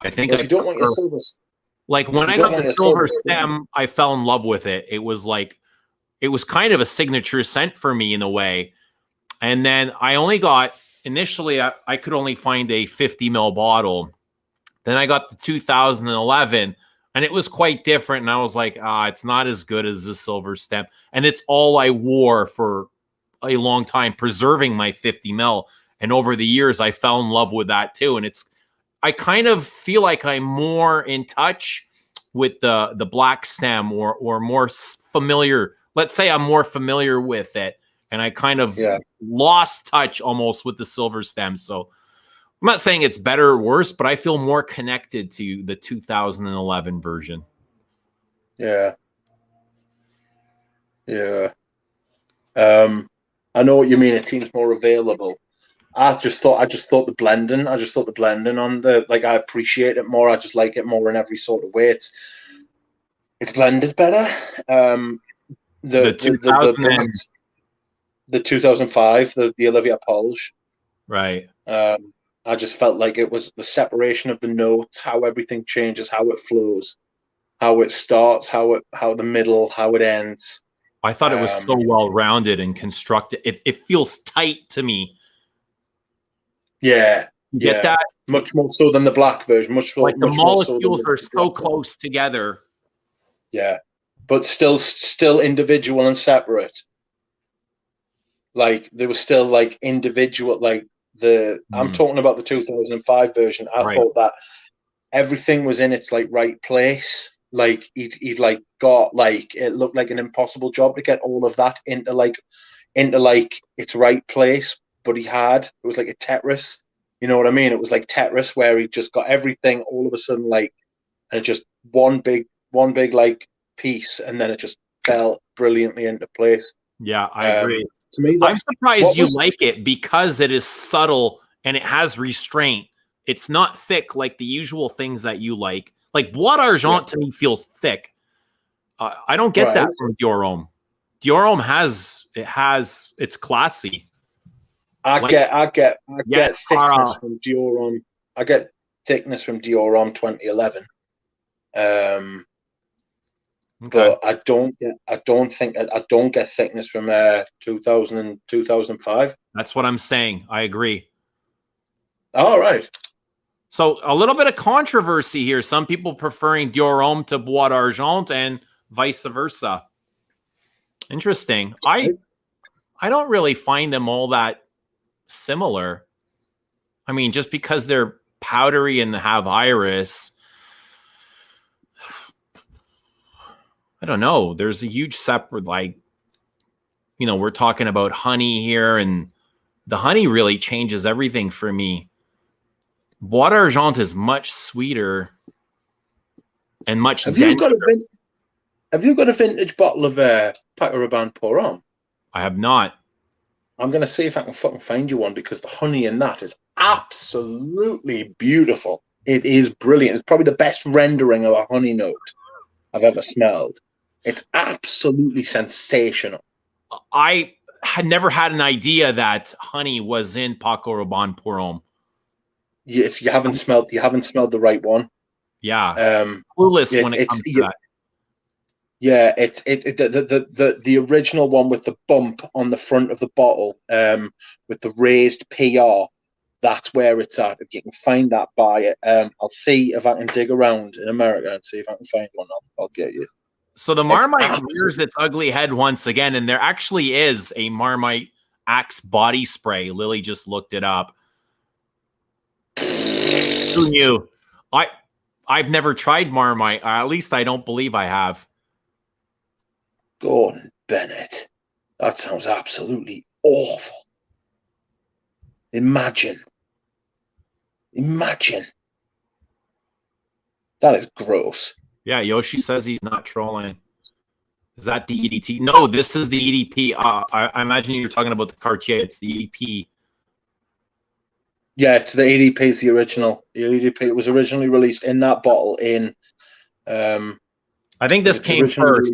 I think if you don't want your silver, like when I got the silver stem, I fell in love with it. It was kind of a signature scent for me in a way. And then I only got initially I could only find a 50 ml bottle. Then I got the 2011, and it was quite different. And I was like, it's not as good as the silver stem. And it's all I wore for a long time, preserving my 50 ml. And over the years, I fell in love with that too. And I kind of feel like I'm more in touch with the black stem or more familiar. Let's say I'm more familiar with it. And I kind of lost touch almost with the silver stem. So I'm not saying it's better or worse, but I feel more connected to the 2011 version. Yeah. Yeah. I know what you mean. It seems more available. I just thought the blending on I appreciate it more. I just like it more in every sort of way. It's blended better. The 2005, the Olivia Polge. Right. I just felt like it was the separation of the notes, how everything changes, how it flows, how it starts, how the middle, how it ends. I thought it was so well rounded and constructed. It feels tight to me. Yeah. You get that? Much more so than the black version. Much the molecules are so close together. Yeah. But still individual and separate. Like there was still like individual, like I'm talking about the 2005 version. I thought that everything was in its like right place. Like he'd like got like, it looked like an impossible job to get all of that into its right place. But it was like a Tetris. You know what I mean? It was like Tetris where he just got everything all of a sudden, like, and just one big like piece, and then it just fell brilliantly into place. Yeah, I agree. To me, I'm surprised you like it because it is subtle and it has restraint. It's not thick like the usual things that you like. Like Bois Argent to me feels thick. I don't get that from Dior Homme. Dior Homme it's classy. I get thickness from Dior Homme. I get thickness from Dior Homme 2011. But I don't get thickness from 2000 and 2005. That's what I'm saying. I agree. All right. So a little bit of controversy here. Some people preferring Dior Homme to Bois d'Argent and vice versa. Interesting. I don't really find them all that similar. I mean, just because they're powdery and have iris, I don't know. There's a huge separate, like, we're talking about honey here, and the honey really changes everything for me. Bois d'Argent is much sweeter and much denser. Have you got a vintage bottle of Paco Rabanne Pour Homme? I have not. I'm going to see if I can fucking find you one, because the honey in that is absolutely beautiful. It is brilliant. It's probably the best rendering of a honey note I've ever smelled. It's absolutely sensational. I had never had an idea that honey was in Paco Rabanne Pour Homme. Yes, you haven't smelled the right one. Yeah. Clueless when it comes to that. Yeah, it's the original one with the bump on the front of the bottle, with the raised PR. That's where it's at. If you can find that, buy it. I'll see if I can dig around in America and see if I can find one. I'll get you. So the Marmite rears its ugly head once again, and there actually is a Marmite Axe body spray. Lily just looked it up. Who knew? I've never tried Marmite. At least I don't believe I have. Gordon Bennett. That sounds absolutely awful. Imagine. That is gross. Yeah, Yoshi says he's not trolling. Is that the EDT? No, this is the EDP. I imagine you're talking about the Cartier. It's the EDP. Yeah, to the EDP is the original. The EDP, it was originally released in that bottle in. I think this came first.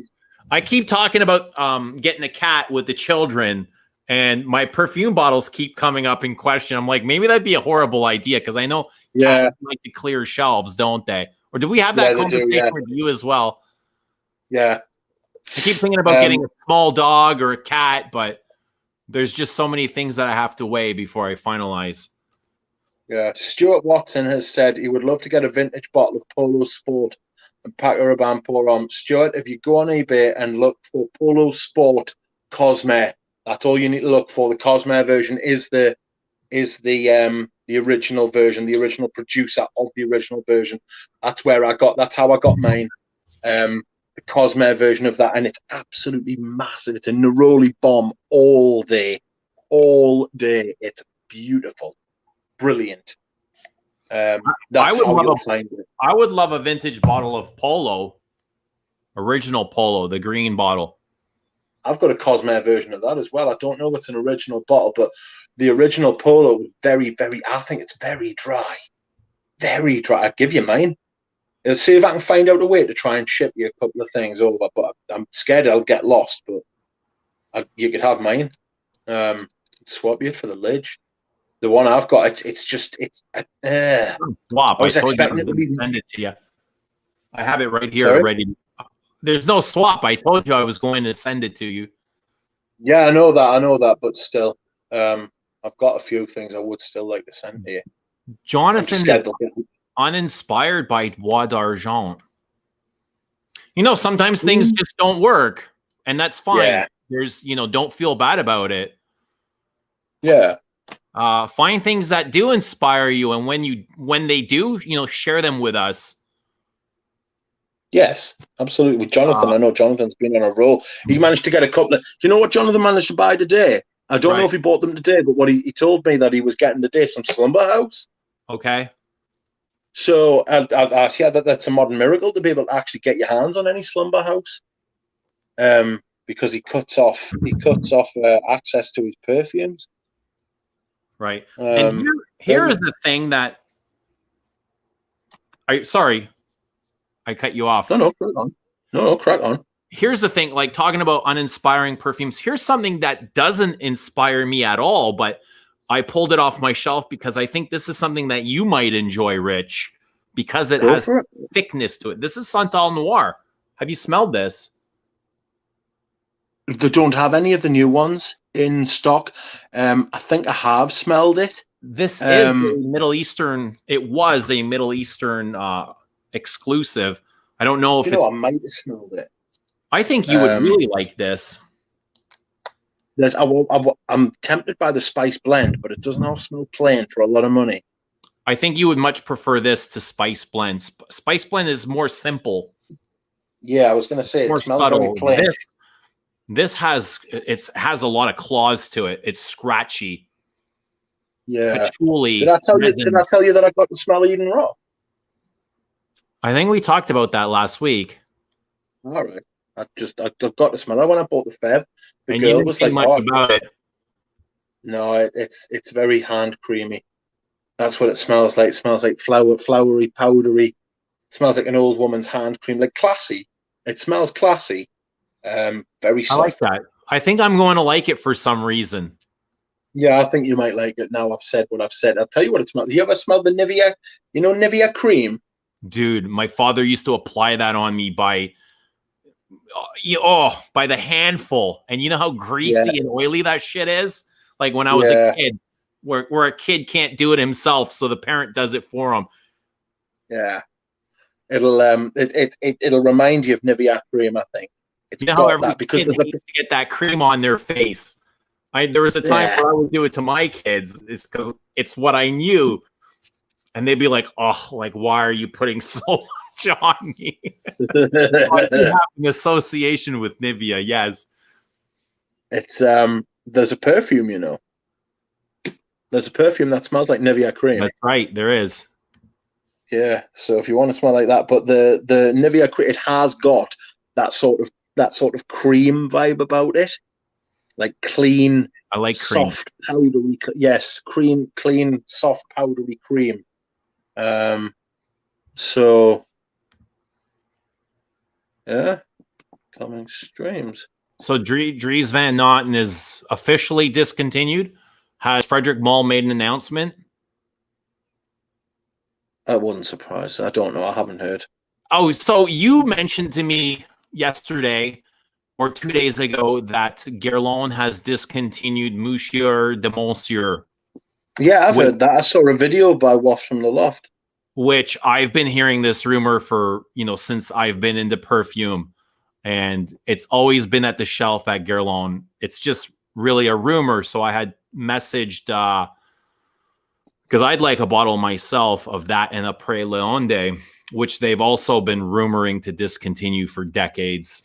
I keep talking about getting a cat with the children, and my perfume bottles keep coming up in question. I'm like, maybe that'd be a horrible idea because I know cats like to clear shelves, don't they? Or do we have that conversation with you as well? Yeah. I keep thinking about getting a small dog or a cat, but there's just so many things that I have to weigh before I finalize. Yeah. Stuart Watson has said he would love to get a vintage bottle of Polo Sport and Paco Rabanne pour on. Stuart, if you go on eBay and look for Polo Sport Cosme, that's all you need to look for. The Cosme version is the original version, the original producer of the original version. That's how I got mine. The Cosme version of that, and it's absolutely massive. It's a Neroli bomb all day. It's beautiful, brilliant. I would love a vintage bottle of Polo, original Polo, the green bottle. I've got a Cosme version of that as well. I don't know if it's an original bottle, but the original Polo was very, very. I think it's very dry, very dry. I'd give you mine. I'll see if I can find out a way to try and ship you a couple of things over, but I'm scared I'll get lost. But you could have mine. Swap you for the Lidge. The one I've got, it's swap. I was expecting it to be. Send it to you. I have it right here ready. There's no swap. I told you I was going to send it to you. Yeah, I know that, but still, I've got a few things I would still like to send to you. Jonathan, uninspired by Bois d'Argent. You know, sometimes things just don't work, and that's fine. Yeah. There's, don't feel bad about it. Yeah. Find things that do inspire you, and when they do, share them with us. Yes, absolutely. With Jonathan, I know Jonathan's been on a roll. He managed to get a couple of. Do you know what Jonathan managed to buy today? I don't know if he bought them today, but what he told me that he was getting today some Slumber House. Okay. So I hear that's a modern miracle to be able to actually get your hands on any Slumber House, because he cuts off access to his perfumes. Right. And here is the thing that. Sorry, I cut you off. No, crack on. No, crack on. Here's the thing, like talking about uninspiring perfumes. Here's something that doesn't inspire me at all, but I pulled it off my shelf because I think this is something that you might enjoy, Rich, because it has thickness to it. This is Santal Noir. Have you smelled this? They don't have any of the new ones in stock. I think I have smelled it. This is a Middle Eastern. It was a Middle Eastern exclusive. I don't know if I might have smelled it. I think you would really like this. I'm tempted by the spice blend, but it doesn't all smell plain for a lot of money. I think you would much prefer this to spice blend. Spice blend is more simple. Yeah, I was going to say it smells very plain. This has a lot of claws to it. It's scratchy. Yeah. Patchouli. Did I tell you that I got the smell of Eden Raw? I think we talked about that last week. All right. I got the smell. When I bought the Feve, the and girl was like, about it. No, it's very hand creamy. That's what it smells like. It smells like flowery, powdery. It smells like an old woman's hand cream, like classy. It smells classy. Very soft. I like that. I think I'm going to like it for some reason. Yeah, I think you might like it. Now I've said what I've said. I'll tell you what it smells. You ever smelled the Nivea? Nivea cream? Dude, my father used to apply that on me by the handful. And you know how greasy and oily that shit is? Like when I was a kid, where a kid can't do it himself, so the parent does it for him. Yeah. It'll remind you of Nivea cream, I think. You know how every kid needs to get that cream on their face. There was a time where I would do it to my kids. It's because it's what I knew. And they'd be like, oh, like, why are you putting so much on me? I have an association with Nivea, yes. It's there's a perfume, There's a perfume that smells like Nivea cream. That's right, there is. Yeah, so if you want to smell like that, but the Nivea cream, it has got that sort of cream vibe about it. like clean. I like cream. Soft, powdery. Yes, clean, soft, powdery cream. So, yeah, coming streams. So Dries Van Noten is officially discontinued. Has Frederick Malle made an announcement? That wouldn't surprise. I don't know. I haven't heard. Oh, so you mentioned to me yesterday or 2 days ago that Guerlain has discontinued Monsieur de Monsieur. Yeah, I've heard that. I saw a video by Waft from the Loft. Which I've been hearing this rumor for, since I've been into perfume. And it's always been at the shelf at Guerlain. It's just really a rumor. So I had messaged, because I'd like a bottle myself of that and a Pré Leonde, which they've also been rumoring to discontinue for decades.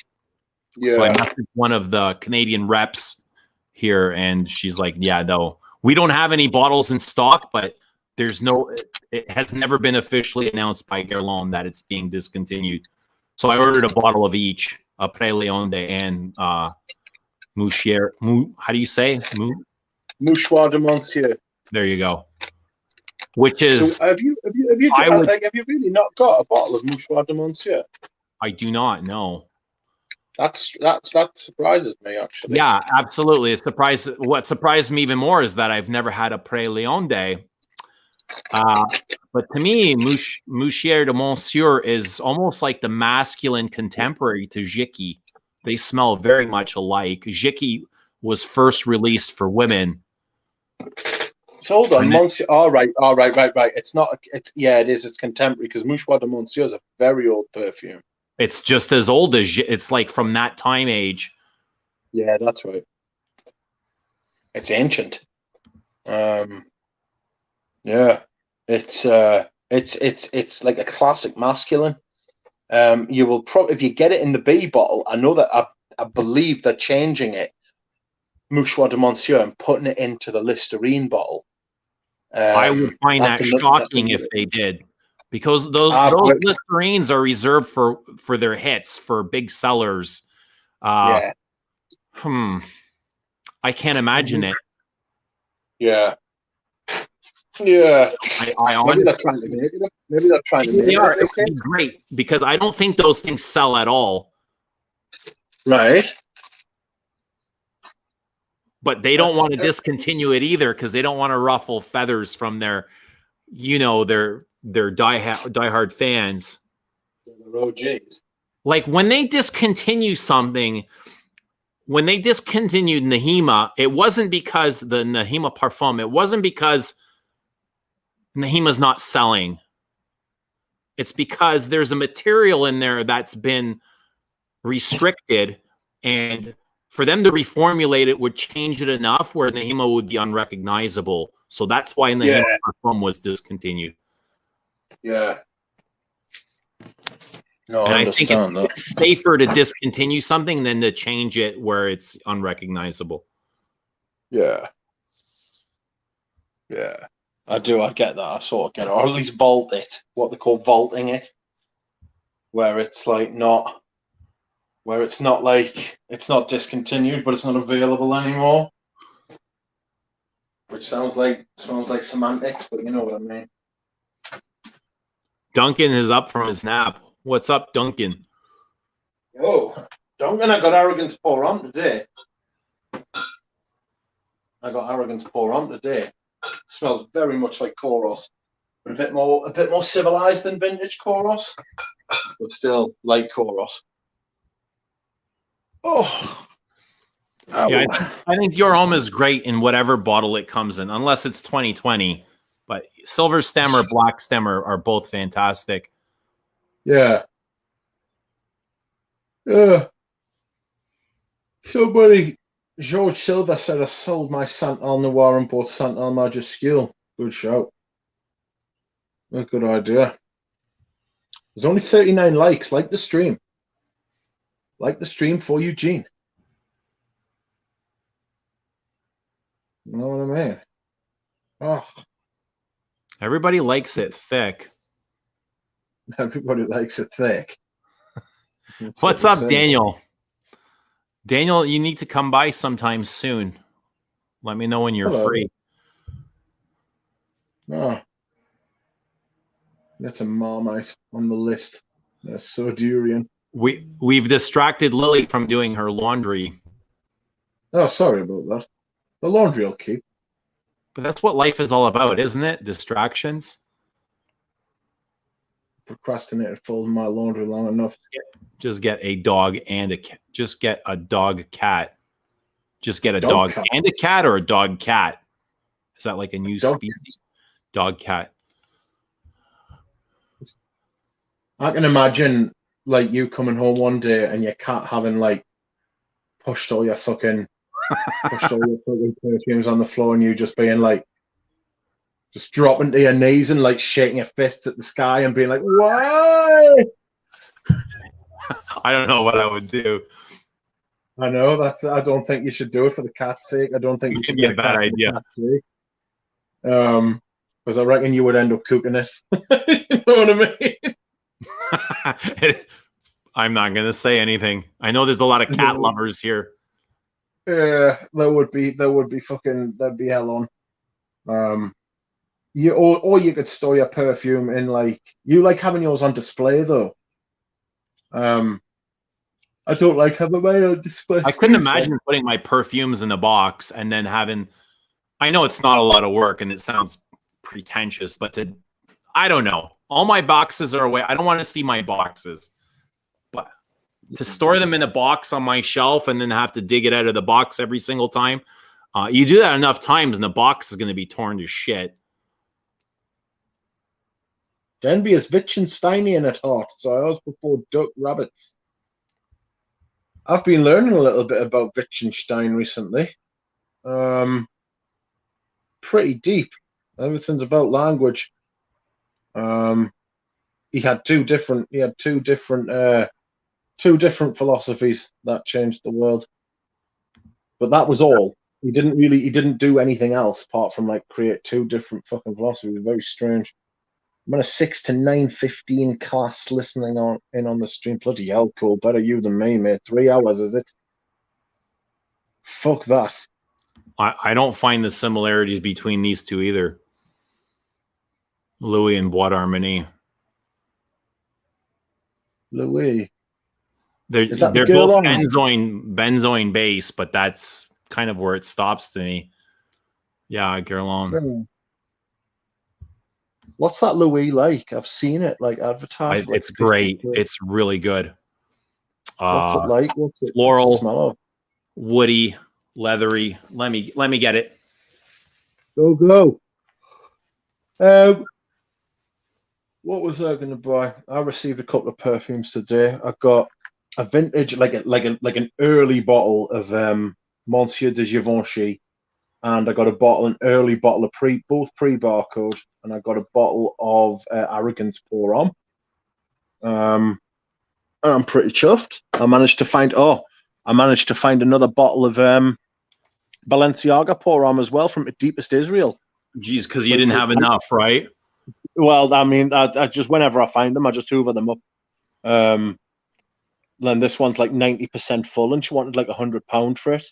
Yeah. So I messaged one of the Canadian reps here, and she's like, yeah, no, we don't have any bottles in stock, but it has never been officially announced by Guerlain that it's being discontinued. So I ordered a bottle of each, a Pré Leonde and Mouchier. How do you say? Mouchoir de Monsieur. There you go. Which is, so have you really not got a bottle of Mouchoir de Monsieur? I do not know. That surprises me, actually. Yeah, absolutely. What surprised me even more is that I've never had a Pré Leonde. But to me, Mouchier de Monsieur is almost like the masculine contemporary to Jicky. They smell very much alike. Jicky was first released for women. So hold on, Monsieur. All right. It's not. It is. It's contemporary because Mouchoir de Monsieur is a very old perfume. It's just as old as it's like from that time age. Yeah, that's right. It's ancient. Yeah, it's like a classic masculine. You will probably, if you get it in the B bottle, I know that I believe they're changing it, Mouchoir de Monsieur, and putting it into the Listerine bottle. I would find that shocking if they did, because those Listerines are reserved for their hits, for big sellers. Yeah. I can't imagine it. Yeah. Yeah. Maybe they're trying to make it. Maybe they're trying to make it. It would be great, because I don't think those things sell at all. Right. But they don't want to discontinue it either, because they don't want to ruffle feathers from their diehard fans. Their OGs. Like when they discontinue something, when they discontinued Nahima, it wasn't because the Nahima Parfum, it wasn't because Nahima's not selling. It's because there's a material in there that's been restricted, and for them to reformulate it would change it enough where Nahima would be unrecognizable. So that's why Nahima Parfum was discontinued. Yeah. No, and I think it's safer to discontinue something than to change it where it's unrecognizable. Yeah. Yeah. I do. I get that. I sort of get it. Or at least vault it. What they call vaulting it. Where it's like not... Where it's not like... It's not discontinued, but it's not available anymore. Which sounds like semantics, but you know what I mean. Duncan is up from his nap. What's up, Duncan? Oh, Duncan, I got Arrogance pour on today. It smells very much like Koros, but a bit more civilized than vintage Koros, but still like Koros. Oh. Yeah, I think Your Home is great in whatever bottle it comes in, unless it's 2020. But silver stem or black stem are both fantastic. Yeah. Yeah. Somebody, George Silva said I sold my Santal Noir and bought Santal Majuscule. Good shout. A good idea. There's only 39 likes. Like the stream. Like the stream for Eugene. You know what I mean? Oh. Everybody likes it thick. Everybody likes it thick. What's up, Daniel? Daniel, you need to come by sometime soon. Let me know when you're free. Oh, that's a Marmite on the list. That's so durian. We've distracted Lily from doing her laundry. Oh, sorry about that. The laundry will keep. But that's what life is all about, isn't it? Distractions. Procrastinated folding my laundry long enough. Just get a dog and a cat. Just get a dog cat. Just get a dog and a cat, or a dog cat. Is that like a new species? Dog cat. I can imagine like you coming home one day and your cat having like pushed all your fucking perfumes on the floor, and you just being like, just dropping to your knees and like shaking your fists at the sky and being like, why? I don't know what I would do. I know I don't think you should do it for the cat's sake. I don't think you should be a bad idea. Because I reckon you would end up cooking it. You know what I mean? I'm not gonna say anything. I know there's a lot of cat lovers here. Yeah, that'd be hell on. Or you could store your perfume in like, you like having yours on display though. I don't like having mine on display. I couldn't imagine putting my perfumes in a box and then having. I know it's not a lot of work and it sounds pretentious, but I don't know. All my boxes are away. I don't want to see my boxes, but to store them in a box on my shelf and then have to dig it out of the box every single time. You do that enough times and the box is going to be torn to shit. Denby is Wittgensteinian at heart, so I always prefer duck rabbits. I've been learning a little bit about Wittgenstein recently. Pretty deep. Everything's about language. He had two different philosophies that changed the world. But that was all. He didn't do anything else apart from like create two different fucking philosophies. It was very strange. I'm in a 6 to 9:15 class listening on the stream. Bloody hell, cool. Better you than me, mate. 3 hours, is it? Fuck that. I don't find the similarities between these two either. Louis and Bois d'Armani. Louis. They're both benzoin base, but that's kind of where it stops to me. Yeah, Guerlain. What's that Louis like? I've seen it like advertised. It's great. It's really good. What's it like? What's it floral, smell of? woody, leathery. Let me get it. Go. What was I going to buy? I received a couple of perfumes today. I got a vintage, like an early bottle of Monsieur de Givenchy, and I got an early bottle of both pre-barcode, and I got a bottle of Arrogance Pour On. And I'm pretty chuffed. I managed to find another bottle of Balenciaga Pour On as well from Deepest Israel. Geez, because you didn't have enough, right? Well, I mean, I just, whenever I find them, I just hoover them up. Then this one's like 90% full, and she wanted like £100 for it.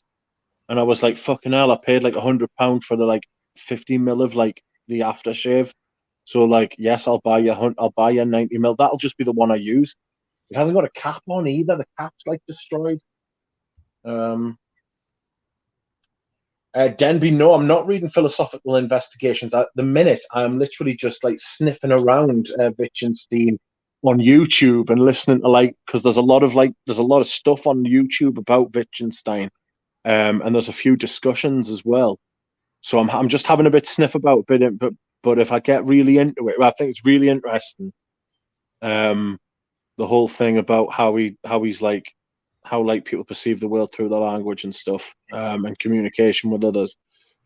And I was like, fucking hell, I paid like £100 for the like 50 ml of like the aftershave. So like, yes, I'll buy you 90 ml. That'll just be the one I use. It hasn't got a cap on either. The cap's like destroyed. Denby, no, I'm not reading philosophical investigations. At the minute, I'm literally just like sniffing around Wittgenstein on YouTube and listening to like, because there's a lot of stuff on YouTube about Wittgenstein, and there's a few discussions as well. So I'm just having a bit sniff about it, but if I get really into it, I think it's really interesting. The whole thing about how he's like, how like people perceive the world through their language and stuff, and communication with others.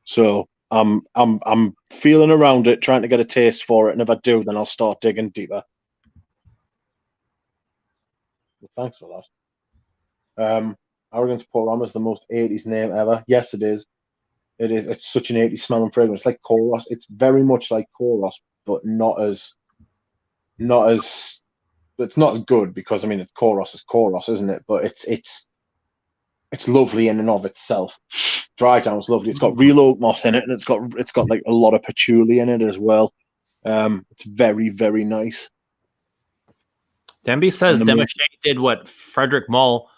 So I'm feeling around it, trying to get a taste for it, and if I do, then I'll start digging deeper. Well, thanks for that. Arrogance Pour On is the most 80s name ever. Yes, it is. It is. It's such an 80s smelling fragrance. It's like Koros. It's very much like Koros, but not as. It's not as good because I mean, Koros is Koros, isn't it? But it's it's lovely in and of itself. Dry down's lovely. It's got real oak moss in it, and it's got like a lot of patchouli in it as well. It's very, very nice. Denby says Demachet did what Frederick Mull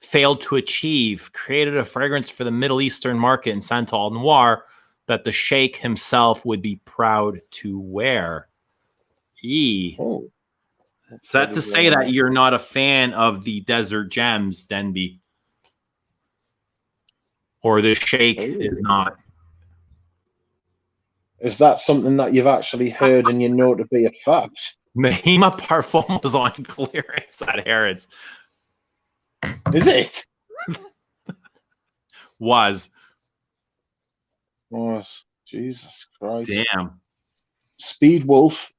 failed to achieve, created a fragrance for the Middle Eastern market in Santal Noir that the Sheikh himself would be proud to wear. Oh. Is that to say that you're not a fan of the Desert Gems, Denby? Or the Sheikh is not? Is that something that you've actually heard and you know to be a fact? Mahima Parfum was on clearance at Harrods. Is it? Was. Jesus Christ. Damn. Speed Wolf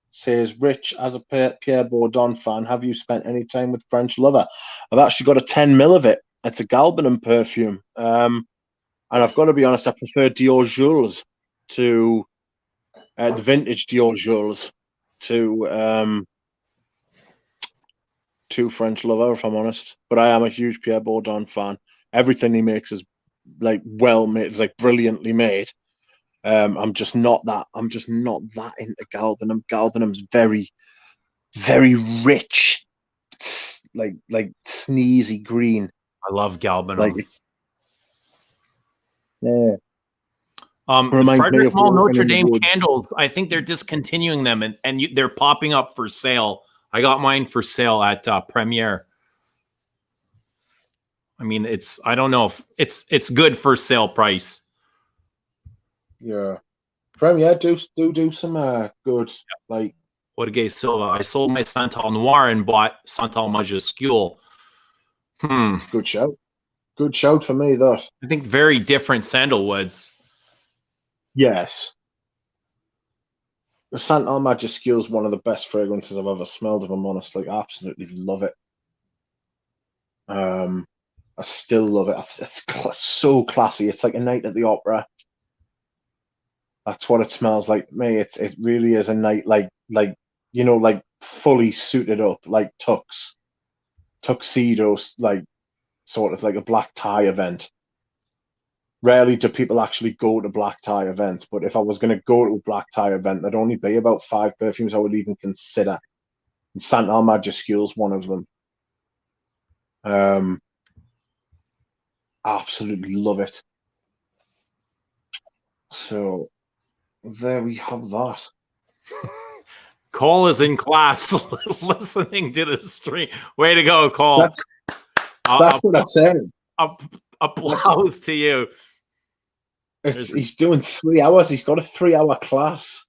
says, Rich, as a Pierre Bourdon fan, have you spent any time with French Lover? I've actually got a 10 ml of it. It's a Galbanum perfume. And I've got to be honest, I prefer Dior Jules to the vintage Dior Jules to French Lover, if I'm honest. But I am a huge Pierre Bourdon fan. Everything he makes is like well made. It's like brilliantly made. I'm just not that into Galbanum. Galbanum's very, very rich, like sneezy green. I love Galbanum. Like, yeah. Frederick Mall Notre Dame candles, I think they're discontinuing them and they're popping up for sale. I got mine for sale at Premiere. I mean, I don't know if it's good for sale price. Yeah. Premiere do some good, like. What a gay Silva. I sold my Santal Noir and bought Santal Majuscule. Good shout. Good shout for me, that. I think very different sandalwoods. Yes. The Santal Majuscule is one of the best fragrances I've ever smelled, if I'm honest. Like, I absolutely love it. I still love it. It's so classy. It's like a night at the opera. That's what it smells like to me. It really is a night like fully suited up, like tuxedos, like sort of like a black tie event. Rarely do people actually go to black tie events, but if I was going to go to a black tie event, there'd only be about 5 perfumes I would even consider. And Santal Majuscule is one of them. Absolutely love it. So there we have that. Cole is in class listening to the stream. Way to go, Cole. That's what I said. Applause to you. He's doing 3 hours. He's got a 3-hour class.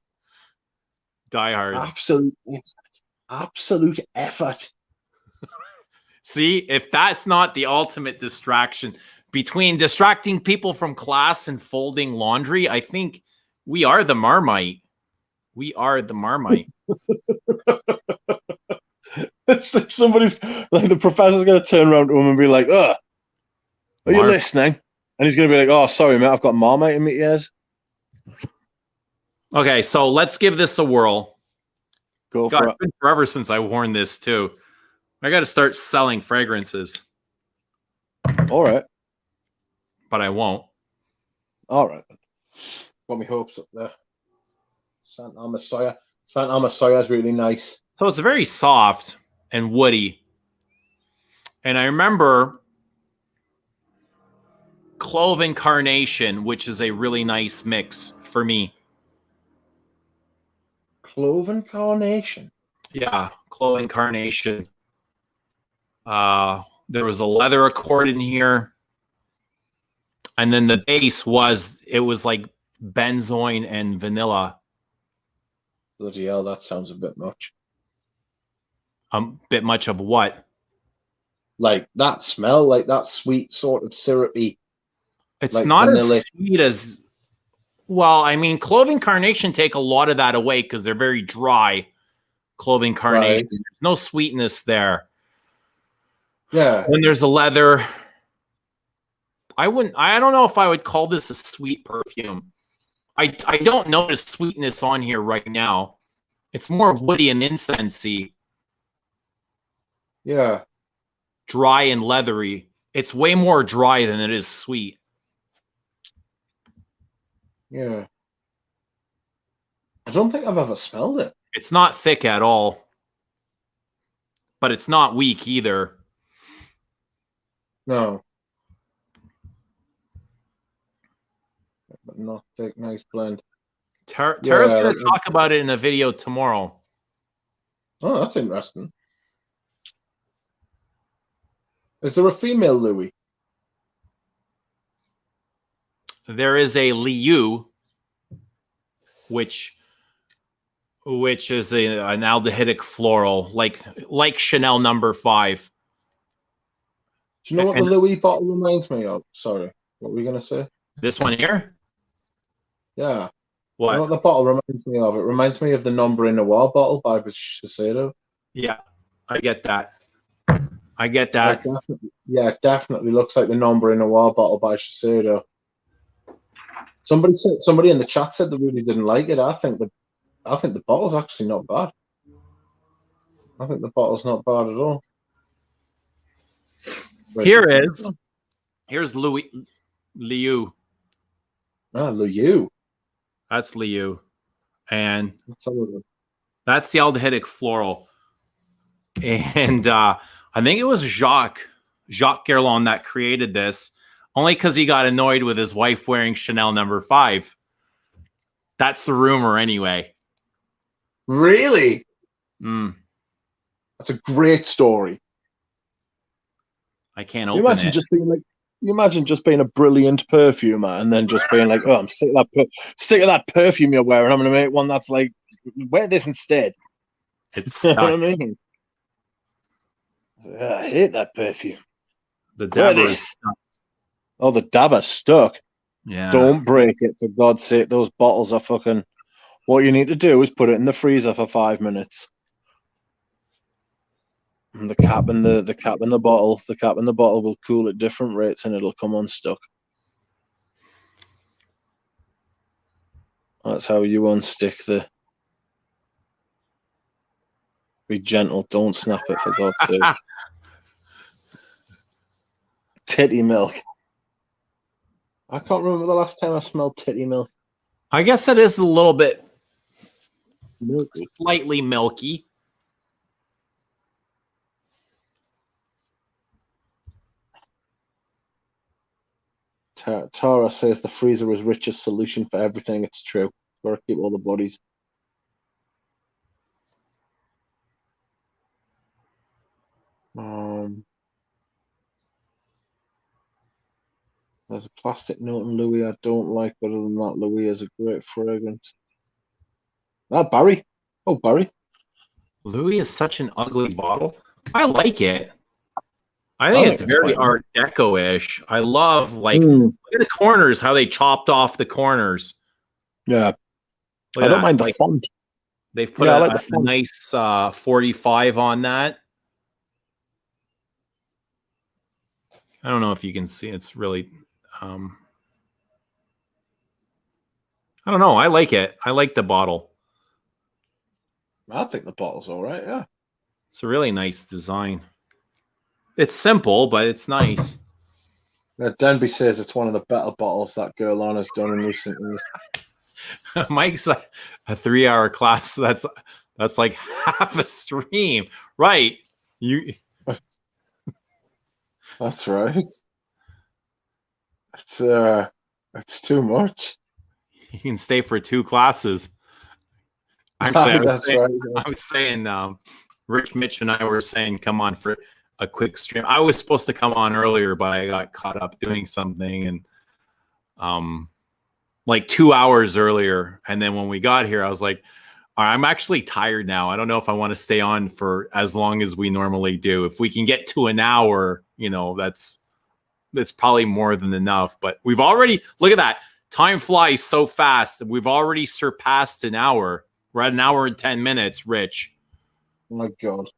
Diehards. Absolute effort. See, if that's not the ultimate distraction, between distracting people from class and folding laundry, I think we are the Marmite. We are the Marmite. It's like somebody's like the professor's going to turn around to him and be like, "Oh, are you listening?" And he's going to be like, "Oh, sorry, mate, I've got Marmite in my ears." Okay, so let's give this a whirl. Go for it. It's been forever since I worn this too. I got to start selling fragrances. All right. But I won't. All right. Got my hopes up there. Santal Messiah. Santal Messiah is really nice. So it's very soft and woody. And I remember Clove and Carnation, which is a really nice mix for me. Clove and Carnation? Yeah, Clove and Carnation. There was a leather accord in here. And then the base was like benzoin and vanilla. Bloody hell, that sounds a bit much. A bit much of what? Like that smell, like that sweet sort of syrupy. It's like not vanilla. as sweet as, well, I mean, Clove and Carnation take a lot of that away because they're very dry. Clove and Carnation. Right. There's no sweetness there. Yeah. When there's a leather, I don't know if I would call this a sweet perfume. I don't notice sweetness on here right now. It's more woody and incensey. Yeah. dry and leathery. It's way more dry than it is sweet. Yeah. I don't think I've ever smelled it. It's not thick at all, but it's not weak either. No. But not thick, nice blend. Tara's going to talk about it in a video tomorrow. Oh, that's interesting. Is there a female Louis? There is a Liu, which is an aldehydic floral, like Chanel No. 5. Do you know what the Louis bottle reminds me of? Sorry, what were we going to say? This one here? Yeah. What? You know what the bottle reminds me of? It reminds me of the Nombre Noir bottle by Shiseido. Yeah, I get that. I get that. It definitely looks like the Nombre Noir bottle by Shiseido. Somebody in the chat said they really didn't like it. I think the bottle's actually not bad. I think the bottle's not bad at all. Here's Liu. Ah, Liu. That's Liu. And that's the aldehydic floral. And I think it was Jacques Guerlain that created this, only because he got annoyed with his wife wearing Chanel No. 5. That's the rumor anyway. Really? That's a great story. I can't open it. You imagine just being a brilliant perfumer and then just being like, oh, I'm sick of that perfume you're wearing. I'm going to make one that's like, wear this instead. It's you know what I mean? I hate that perfume. The dabber is stuck. Oh, the dabber's stuck. Yeah. Don't break it, for God's sake. Those bottles are fucking... What you need to do is put it in the freezer for 5 minutes. And the cap in the bottle will cool at different rates and it'll come unstuck. That's how you unstick the... Be gentle, don't snap it, for God's sake. Titty milk. I can't remember the last time I smelled titty milk. I guess it is a little bit milky. Slightly milky. Tara says the freezer is richest solution for everything. It's true. Gotta keep all the bodies. There's a plastic note in Louis I don't like, but other than that, Louis is a great fragrance. Ah, Barry. Oh, Barry. Louis is such an ugly bottle. I like it. I think it's very Art Deco-ish. I love, like, look at the corners, how they chopped off the corners. Yeah. I don't mind the font. They've put a nice 45 on that. I don't know if you can see. It's really... I don't know. I like it. I like the bottle. I think the bottle's all right, yeah. It's a really nice design. It's simple, but it's nice. Denby says it's one of the better bottles that Guerlain has done in recent years. Mike's a 3-hour class. That's like half a stream, right? That's right. It's too much. You can stay for 2 classes. Actually, I was saying, Rich, Mitch, and I were saying, come on for a quick stream. I was supposed to come on earlier, but I got caught up doing something, and like 2 hours earlier. And then when we got here, I was like, all right, I'm actually tired now. I don't know if I want to stay on for as long as we normally do. If we can get to an hour, that's probably more than enough. But we've already, look at that. Time flies so fast. We've already surpassed an hour. We're at an hour and 10 minutes, Rich. Oh my God.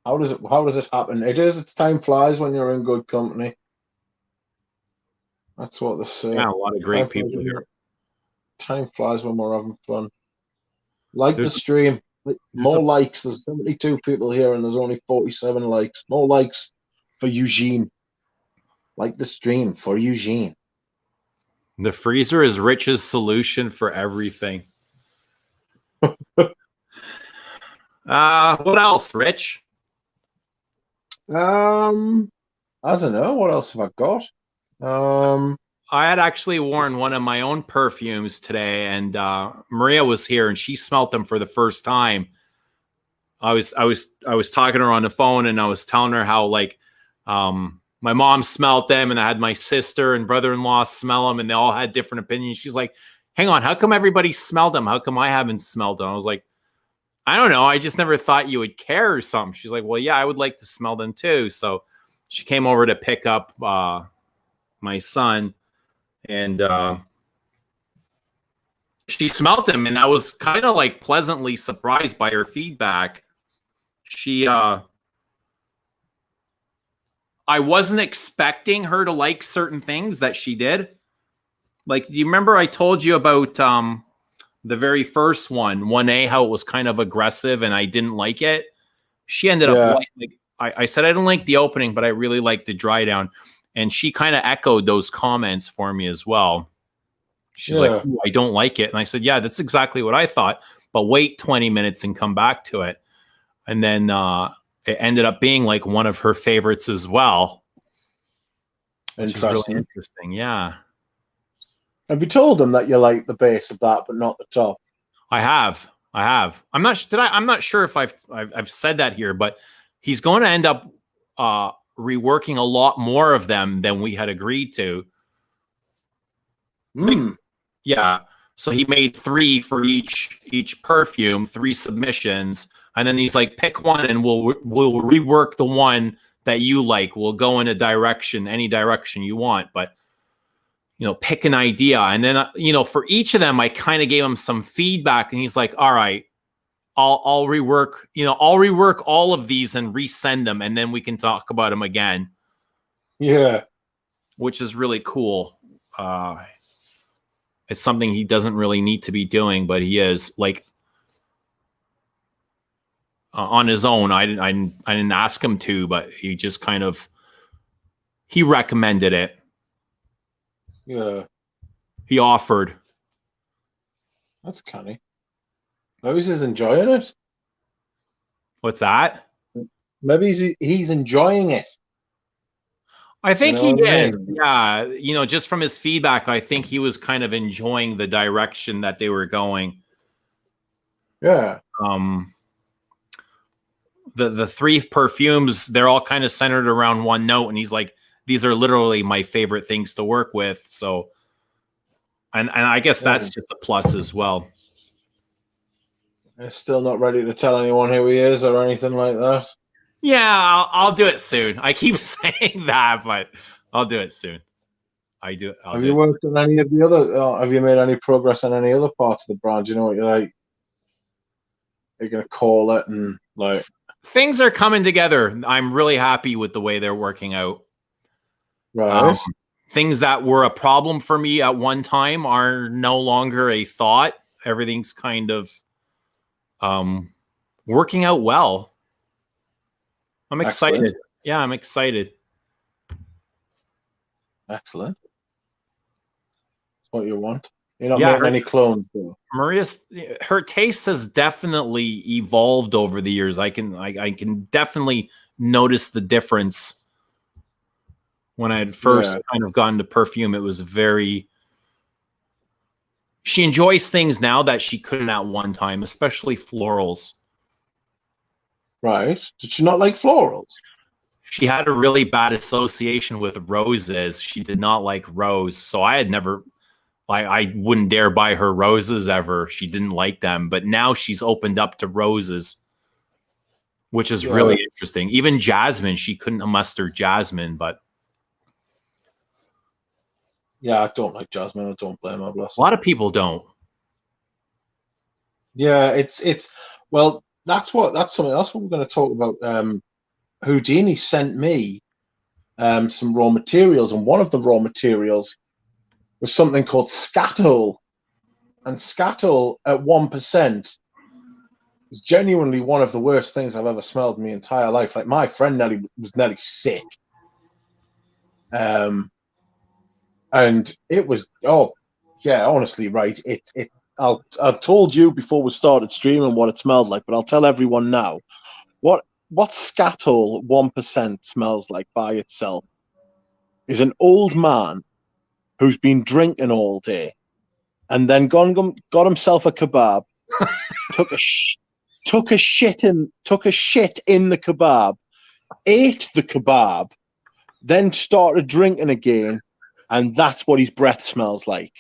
How does it happen? It's time flies when you're in good company. That's what they say. Yeah, a lot of great people here. Time flies when we're having fun. Like the stream. More likes. There's 72 people here and there's only 47 likes. More likes. for Eugene. Like the stream for Eugene. The freezer is Rich's solution for everything. What else, Rich? I don't know. What else have I got? I had actually worn one of my own perfumes today, and Maria was here, and she smelt them for the first time. I was talking to her on the phone, and I was telling her how like my mom smelled them, and I had my sister and brother-in-law smell them, and they all had different opinions. She's like, "Hang on, how come everybody smelled them? How come I haven't smelled them?" I was like, "I don't know. I just never thought you would care or something." She's like, "Well, yeah, I would like to smell them too." So she came over to pick up my son. And she smelt them, and I was kind of like pleasantly surprised by her feedback. I wasn't expecting her to like certain things that she did. Like, do you remember I told you about the very first one, 1A, how it was kind of aggressive and I didn't like it? She ended up like I said I didn't like the opening, but I really liked the dry down. And she kind of echoed those comments for me as well. She's like, I don't like it. And I said, yeah, that's exactly what I thought. But wait 20 minutes and come back to it. And then it ended up being like one of her favorites as well. Which is really interesting. Yeah. Have you told them that you like the base of that, but not the top? I have. I'm not sure if I've said that here, but he's going to end up reworking a lot more of them than we had agreed to. Yeah. So he made 3 for each perfume, 3 submissions, and then he's like, pick one and we'll rework the one that you like. We'll go in a direction, any direction you want, but pick an idea. And then for each of them I kind of gave him some feedback, and he's like, all right, I'll rework, I'll rework all of these and resend them, and then we can talk about them again. Yeah. Which is really cool. It's something he doesn't really need to be doing, but he is like on his own. I didn't ask him to, but he just kind of, he recommended it. Yeah. He offered. That's canny. Maybe he's enjoying it. What's that? Maybe he's enjoying it. I think he is. Yeah. Just from his feedback, I think he was kind of enjoying the direction that they were going. Yeah. The 3 perfumes, they're all kind of centered around one note, and he's like, these are literally my favorite things to work with. So, and I guess that's just a plus as well. I'm still not ready to tell anyone who he is or anything like that. Yeah, I'll do it soon. I keep saying that, but I'll do it soon. Have you worked on any of the other? Have you made any progress on any other parts of the brand? Do you know what you're gonna call it, and like things are coming together. I'm really happy with the way they're working out. Right. Things that were a problem for me at one time are no longer a thought. Everything's kind of working out well. I'm excited. Excellent. Yeah, I'm excited. Excellent. That's what you want. You're not making any clones, though. Her taste has definitely evolved over the years. I can definitely notice the difference. When I had first kind of gone to perfume, it was she enjoys things now that she couldn't at one time, especially florals. Right. Did she not like florals? She had a really bad association with roses. She did not like rose. So I had never, I wouldn't dare buy her roses ever. She didn't like them. But now she's opened up to roses, which is really interesting. Even jasmine, she couldn't muster jasmine, but. Yeah, I don't like jasmine. I don't blame her. A lot of people don't. Yeah, well, that's something else we're going to talk about. Houdini sent me some raw materials, and one of the raw materials was something called Scatol. And Scatol at 1% is genuinely one of the worst things I've ever smelled in my entire life. Like, my friend was nearly sick And it was, oh yeah, honestly, right. I told you before we started streaming what it smelled like, but I'll tell everyone now what Scatol 1% smells like by itself is an old man who's been drinking all day and then got himself a kebab, took a shit in the kebab, ate the kebab, then started drinking again, and that's what his breath smells like.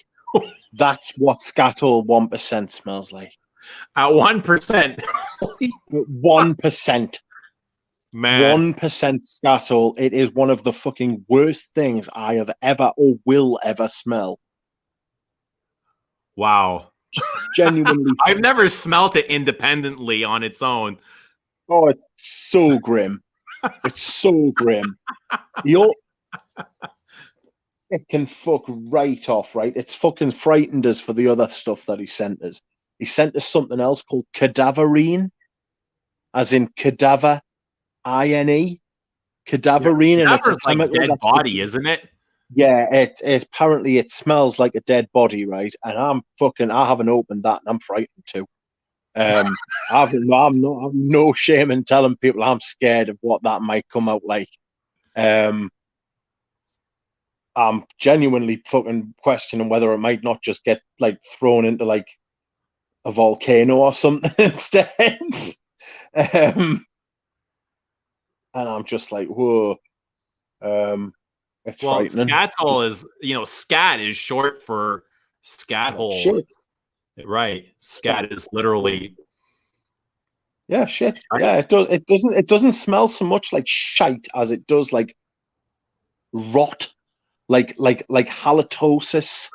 That's what Scatol 1% smells like. At 1%. 1%. Man. 1% Scatol. It is one of the fucking worst things I have ever or will ever smell. Wow. Genuinely. I've never smelt it independently on its own. Oh, it's so grim. It's so grim. It can fuck right off, right? It's fucking frightened us for the other stuff that he sent us. He sent us something else called cadaverine, as in cadaver, I-N-E. Cadaverine. Yeah, and it's like a dead body, isn't it? Yeah, it apparently it smells like a dead body, right? And I haven't opened that, and I'm frightened too. I've no shame in telling people I'm scared of what that might come out like. I'm genuinely fucking questioning whether it might not just get like thrown into like a volcano or something instead. And I'm just like, whoa. It's frightening. Scatol is, scat is short for scat hole. Shit. Right. Scat is literally. Yeah, shit. Yeah, it does. It doesn't smell so much like shite as it does like rot, like halitosis.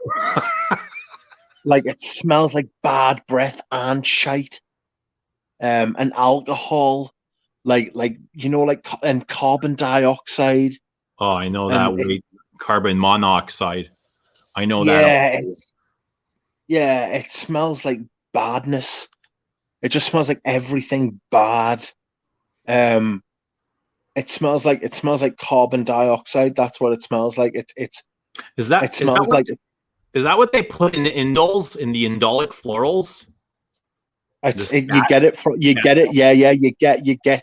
Like it smells like bad breath and shite. And alcohol, and carbon dioxide. Oh, I know that. Carbon monoxide. I know that. Yeah, it smells like badness. It just smells like everything bad. It smells like carbon dioxide. That's what it smells like. Is that what they put in the indoles, in the indolic florals? You get it from you get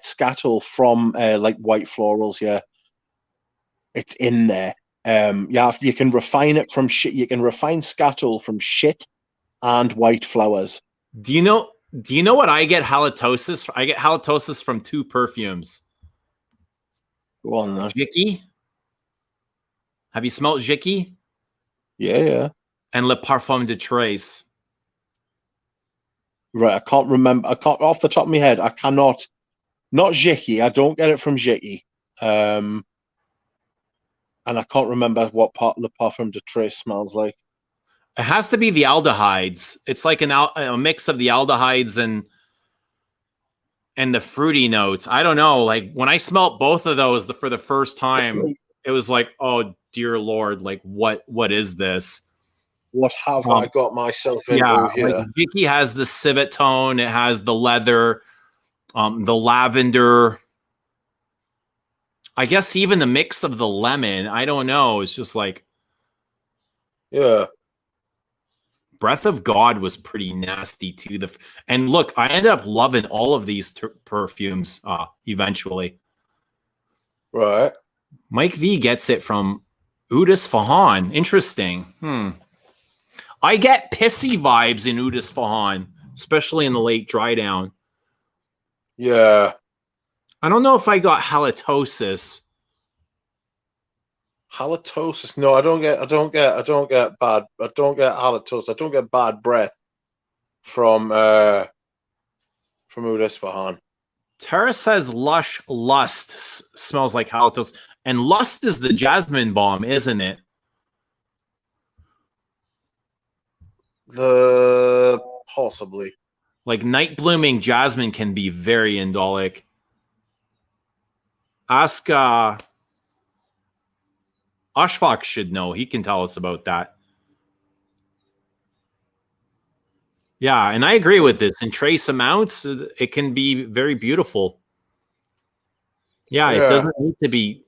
Scatol from like white florals. Yeah, it's in there. You can refine it from shit. You can refine Scatol from shit and white flowers. Do you know what I get halitosis? I get halitosis from two perfumes. Go on then. Jicky. Have you smelled Jicky? Yeah. And Le Parfum de Trace. Right, I can't remember. I can't off the top of my head. I cannot. Not Jicky. I don't get it from Jicky. And I can't remember what part Le Parfum de Trace smells like. It has to be the aldehydes. It's like a mix of the aldehydes and the fruity notes. I don't know. Like when I smelled both of those for the first time, it was like, oh dear Lord, like what is this? What have I got myself into here? Like Jicky has the civet tone. It has the leather, the lavender. I guess even the mix of the lemon. I don't know. It's just like, yeah. Breath of God was pretty nasty too. And look, I ended up loving all of these perfumes eventually. Right. Mike V gets it from Udis Fahan. Interesting. I get pissy vibes in Udis Fahan, especially in the late dry down. Yeah. I don't know if I got halitosis. Halitosis? No, I don't get halitosis. I don't get bad breath from Udis Fahan. Tara says Lush Lust smells like halitosis. And Lust is the jasmine bomb, isn't it? Possibly. Like night blooming jasmine can be very indolic. Ask Ashfaq should know. He can tell us about that. Yeah, and I agree with this. In trace amounts, it can be very beautiful. Yeah, it doesn't need to be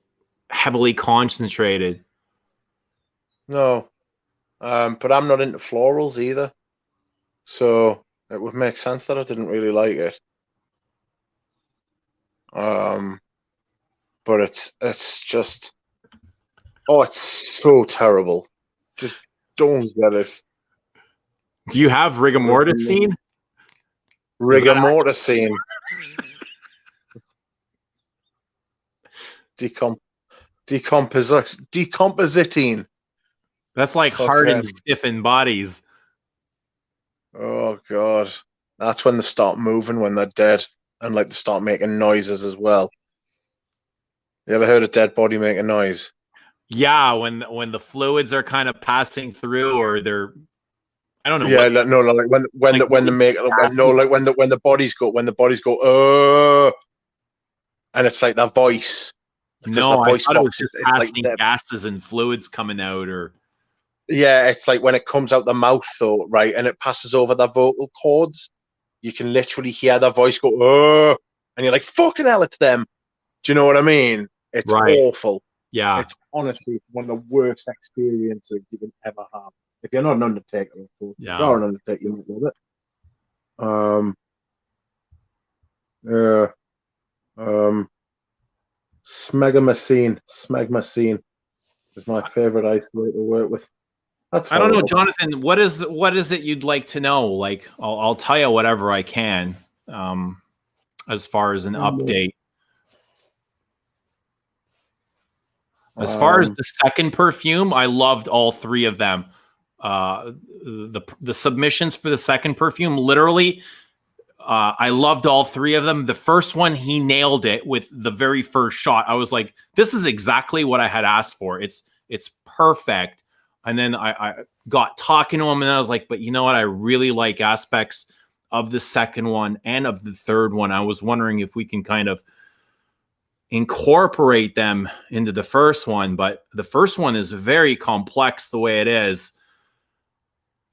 heavily concentrated. No. But I'm not into florals either. So it would make sense that I didn't really like it. But it's just, oh, it's so terrible. Just don't get it. Do you have rigor mortis scene? Rigor mortis scene. Decompositing. That's like hard and stiffened bodies. Oh God, that's when they start moving when they're dead, and like they start making noises as well. You ever heard a dead body make a noise? Yeah, when the fluids are kind of passing through, or they're, I don't know. Yeah, no, like when the bodies go, and it's like that voice. No, I thought it was just passing like gases and fluids coming out, or yeah, it's like when it comes out the mouth, though, right, and it passes over the vocal cords. You can literally hear that voice go, "Oh," and you're like, "Fucking hell, it's them." Do you know what I mean? It's awful. Yeah, it's honestly one of the worst experiences you can ever have. If you're not an Undertaker, of course. Yeah. If you're an Undertaker, you might love it. Smegmacine is my favorite isolate to work with. That's I don't know, Jonathan. What is it you'd like to know? Like, I'll tell you whatever I can. As far as an update. As far as the second perfume, I loved all three of them. The submissions for the second perfume, literally, I loved all three of them. The first one, he nailed it with the very first shot. I was like, this is exactly what I had asked for. It's perfect. And then I got talking to him, and I was like, but you know what? I really like aspects of the second one and of the third one. I was wondering if we can kind of incorporate them into the first one, but the first one is very complex the way it is.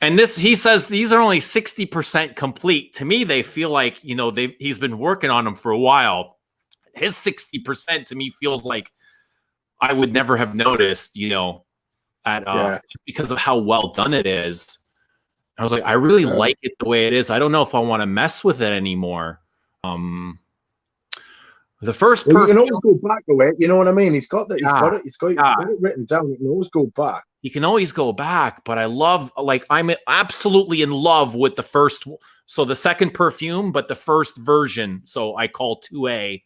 And he says these are only 60% complete. To me, they feel like, he's been working on them for a while. His 60% to me feels like I would never have noticed, because of how well done it is. I was like, I really like it the way it is. I don't know if I want to mess with it anymore. The first perfume, you can always go back to it. You know what I mean? He's got that. He's got it written down. You can always go back. You can always go back, but I'm absolutely in love with the first. So the second perfume, but the first version. So I call 2A,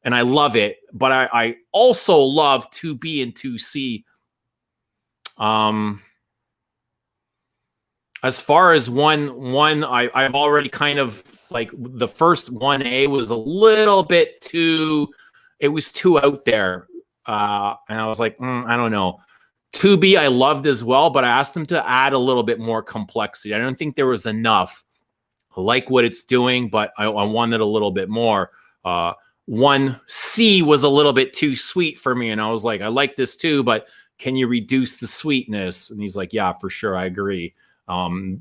and I love it. But I also love 2B and 2C. As far as one, I've already kind of, like, the first 1A was a little bit too out there. And I was like, I don't know. 2B I loved as well, but I asked him to add a little bit more complexity. I don't think there was enough. I like what it's doing, but I wanted a little bit more. 1C was a little bit too sweet for me, and I was like, I like this too, but can you reduce the sweetness? And he's like, yeah, for sure, I agree.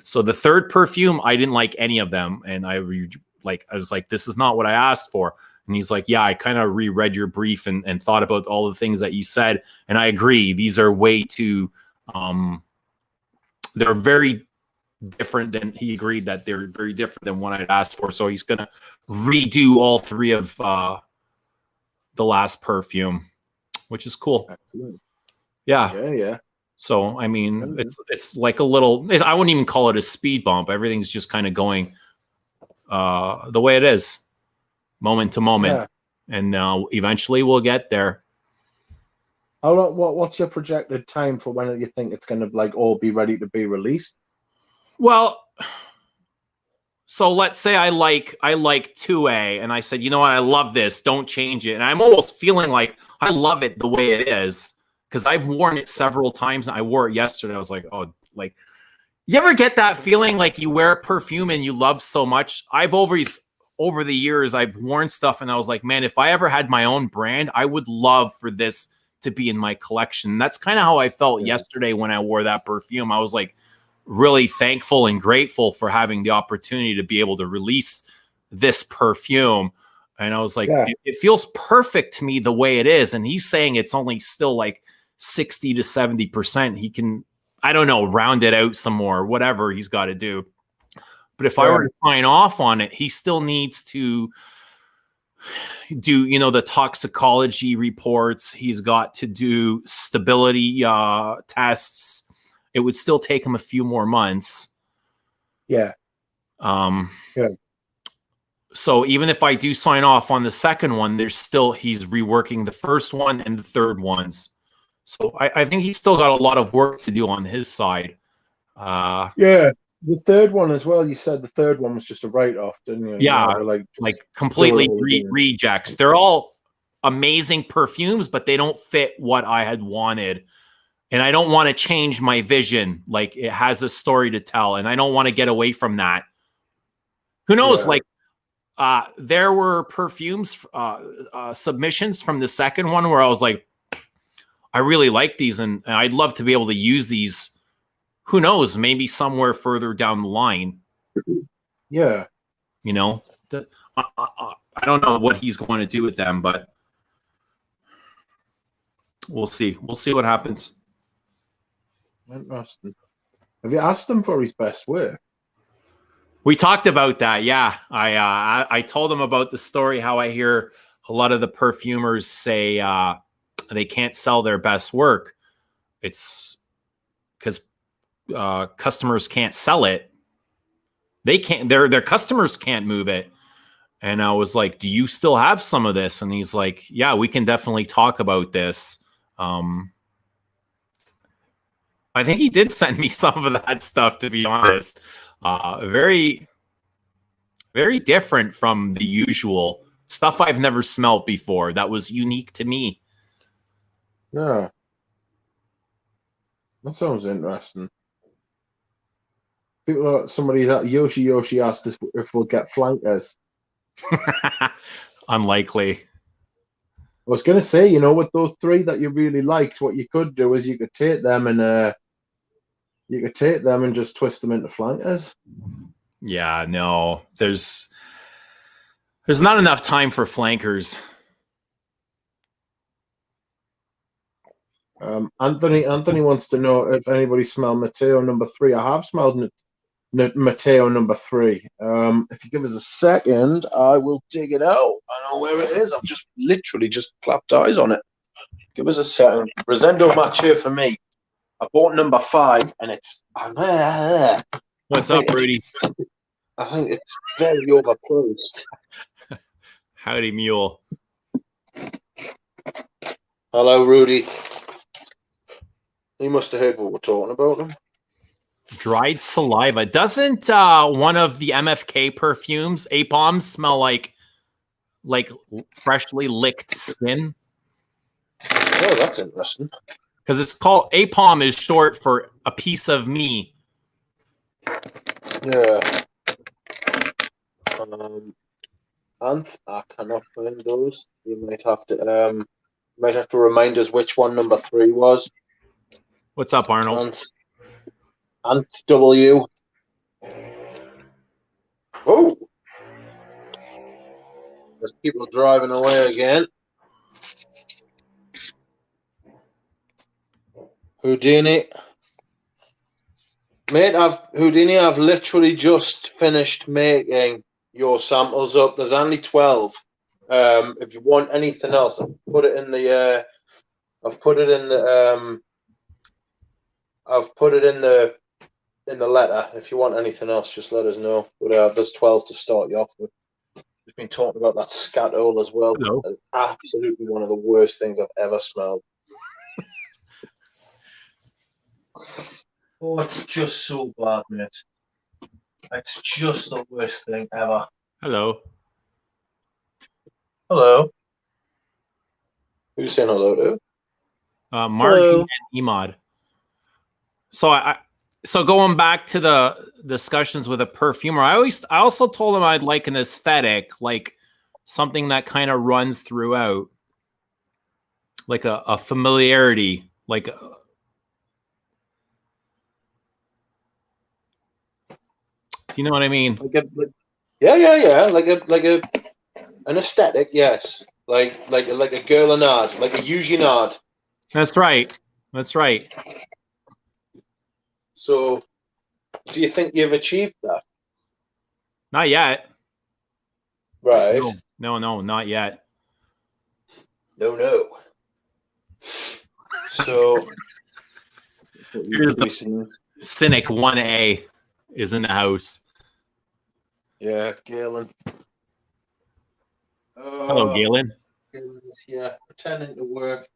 So the third perfume, I didn't like any of them. And I was like, this is not what I asked for. And he's like, yeah, I kind of reread your brief and thought about all the things that you said. And I agree. These are way too, they're very different than, he agreed that they're very different than what I'd asked for. So he's going to redo all three of the last perfume, which is cool. Excellent. Yeah. So, I mean, it's like a little, I wouldn't even call it a speed bump. Everything's just kind of going the way it is, moment to moment. Yeah. And eventually we'll get there. What's your projected time for when you think it's going to all be ready to be released? Well, so let's say I like 2A, and I said, you know what, I love this. Don't change it. And I'm almost feeling like I love it the way it is, because I've worn it several times. I wore it yesterday. I was like, oh, like, you ever get that feeling like you wear a perfume and you love so much? I've always, over the years, I've worn stuff and I was like, man, if I ever had my own brand, I would love for this to be in my collection. And that's kind of how I felt yesterday when I wore that perfume. I was like really thankful and grateful for having the opportunity to be able to release this perfume. And I was like, it feels perfect to me the way it is. And he's saying it's only still like 60 to 70%. He can, I don't know, round it out some more, whatever he's got to do. But if I were to sign off on it, he still needs to do, you know, the toxicology reports. He's got to do stability tests. It would still take him a few more months. Yeah. So even if I do sign off on the second one, there's still, he's reworking the first one and the third ones. So I think he's still got a lot of work to do on his side. Yeah. The third one as well. You said the third one was just a write-off, didn't you? Yeah, like completely rejects. They're all amazing perfumes, but they don't fit what I had wanted. And I don't want to change my vision. Like, it has a story to tell, and I don't want to get away from that. Who knows? Like, there were perfumes submissions from the second one where I was like, I really like these, and I'd love to be able to use these. Who knows? Maybe somewhere further down the line. Yeah. You know, I don't know what he's going to do with them, but we'll see. We'll see what happens. Interesting. Have you asked him for his best work? We talked about that. Yeah. I told him about the story, how I hear a lot of the perfumers say they can't sell their best work. It's because customers can't sell it. They can't, their customers can't move it. And I was like, do you still have some of this? And he's like, yeah, we can definitely talk about this. I think he did send me some of that stuff, to be honest. Very, very different from the usual stuff I've never smelled before. That was unique to me. Yeah. That sounds interesting. People, somebody that Yoshi asked us if we'll get flankers. Unlikely. I was going to say, you know, with those three that you really liked, what you could do is you could take them and just twist them into flankers. Yeah, no, there's not enough time for flankers. Anthony wants to know if anybody smelled Mateo number 3. I have smelled Mateo number 3. If you give us a second, I will dig it out. I know where it is. I've just literally clapped eyes on it. Give us a second. Rosendo Mateo for me. I bought number 5, and it's. What's up, Rudy? I think it's very overpriced. Howdy, mule. Hello, Rudy. He must have heard what we're talking about him. Dried saliva. Doesn't one of the MFK perfumes, A-Palms, smell like freshly licked skin? Oh, that's interesting. Because it's called, A-Palm is short for a piece of me. Yeah. I cannot find those. You might have to remind us which one number 3 was. What's up, Arnold? Ant W. Oh, there's people driving away again. Houdini. Mate, I've literally just finished making your samples up. There's only 12. If you want anything else, I've put it in the letter. If you want anything else, just let us know. But there's 12 to start you off with. We've been talking about that scat oil as well. It's absolutely one of the worst things I've ever smelled. Oh, it's just so bad, mate. It's just the worst thing ever. Hello. Hello. Who you saying hello to? Margie and Emad. So going back to the discussions with a perfumer, I also told him I'd like an aesthetic, like something that kind of runs throughout, like a familiarity, like you know what I mean? Yeah. Like a An aesthetic, yes. Like a Guerlain, like a Eugenard. That's right. That's right. So, do you think you've achieved that? Not yet. Right. No, not yet. No. So, here's the Cynic 1A is in the house. Yeah, Guerlain. Hello, Guerlain. Guerlain's here, pretending to work.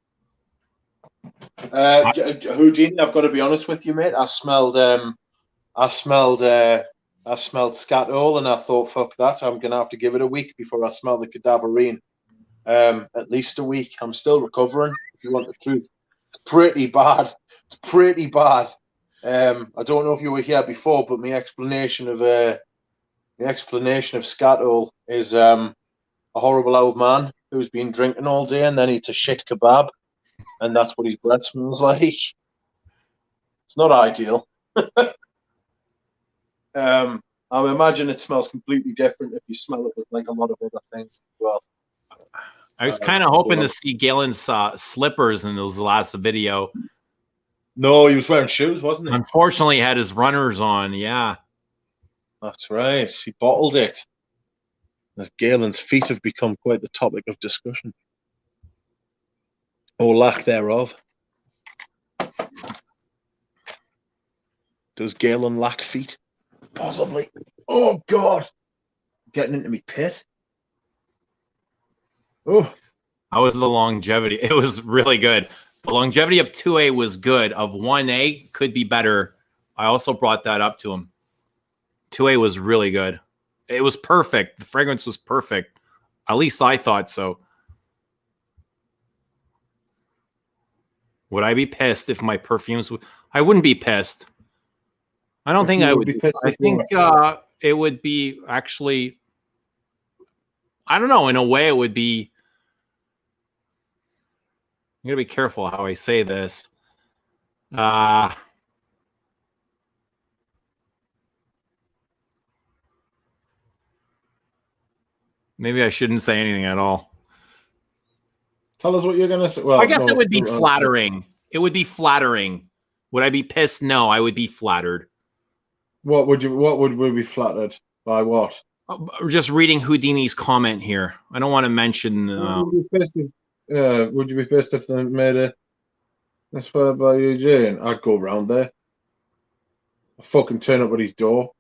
Houdini, I've got to be honest with you, mate. I smelled scat oil, and I thought, fuck that. I'm gonna have to give it a week before I smell the cadaverine. At least a week. I'm still recovering. If you want the truth, it's pretty bad. It's pretty bad. I don't know if you were here before, but my explanation of scat oil is a horrible old man who's been drinking all day and then eats a shit kebab, and that's what his breath smells like. It's not ideal. I imagine it smells completely different if you smell it with like a lot of other things as well. I was kind of hoping to see Galen's slippers in his last video. No, he was wearing shoes, wasn't he? Unfortunately, he had his runners on. Yeah. That's right. He bottled it. As Galen's feet have become quite the topic of discussion. Or lack thereof. Does Guerlain lack feet? Possibly. Oh, God. Getting into me pit. Oh. How was the longevity? It was really good. The longevity of 2A was good. Of 1A could be better. I also brought that up to him. 2A was really good. It was perfect. The fragrance was perfect. At least I thought so. Would I be pissed if my perfumes would? I wouldn't be pissed. I don't think I would. I think it would be actually. I don't know. In a way, it would be. I'm gonna be careful how I say this. Maybe I shouldn't say anything at all. Tell us what you're gonna say. Well, I guess it would be flattering. It would be flattering. Would I be pissed? No, I would be flattered. What would we be flattered by? What? Just reading Houdini's comment here. I don't want to mention. Would you be pissed if they made it inspired by Eugene? I'd go around there. I'd fucking turn up at his door.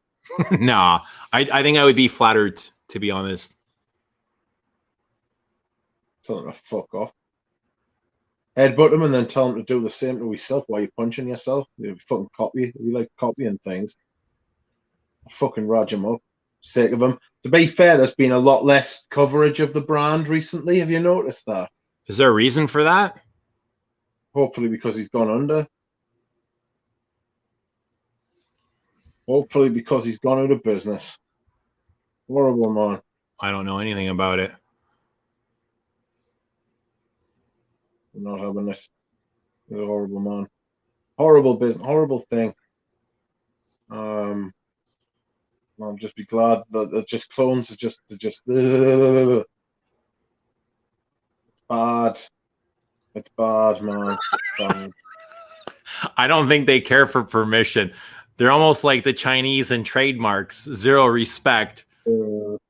Nah, I think I would be flattered, to be honest. Tell him to fuck off. Headbutt him and then tell him to do the same to yourself while you're punching yourself. You fucking copy. You like copying things. I'll fucking raj him up. Sick of him. To be fair, there's been a lot less coverage of the brand recently. Have you noticed that? Is there a reason for that? Hopefully because he's gone under. Hopefully because he's gone out of business. Horrible, man. I don't know anything about it. I'm not having this. He's a horrible man. Horrible business. Horrible thing. I'll just be glad that it's just clones are just it's bad. It's bad, man. It's bad. I don't think they care for permission. They're almost like the Chinese and trademarks. Zero respect. The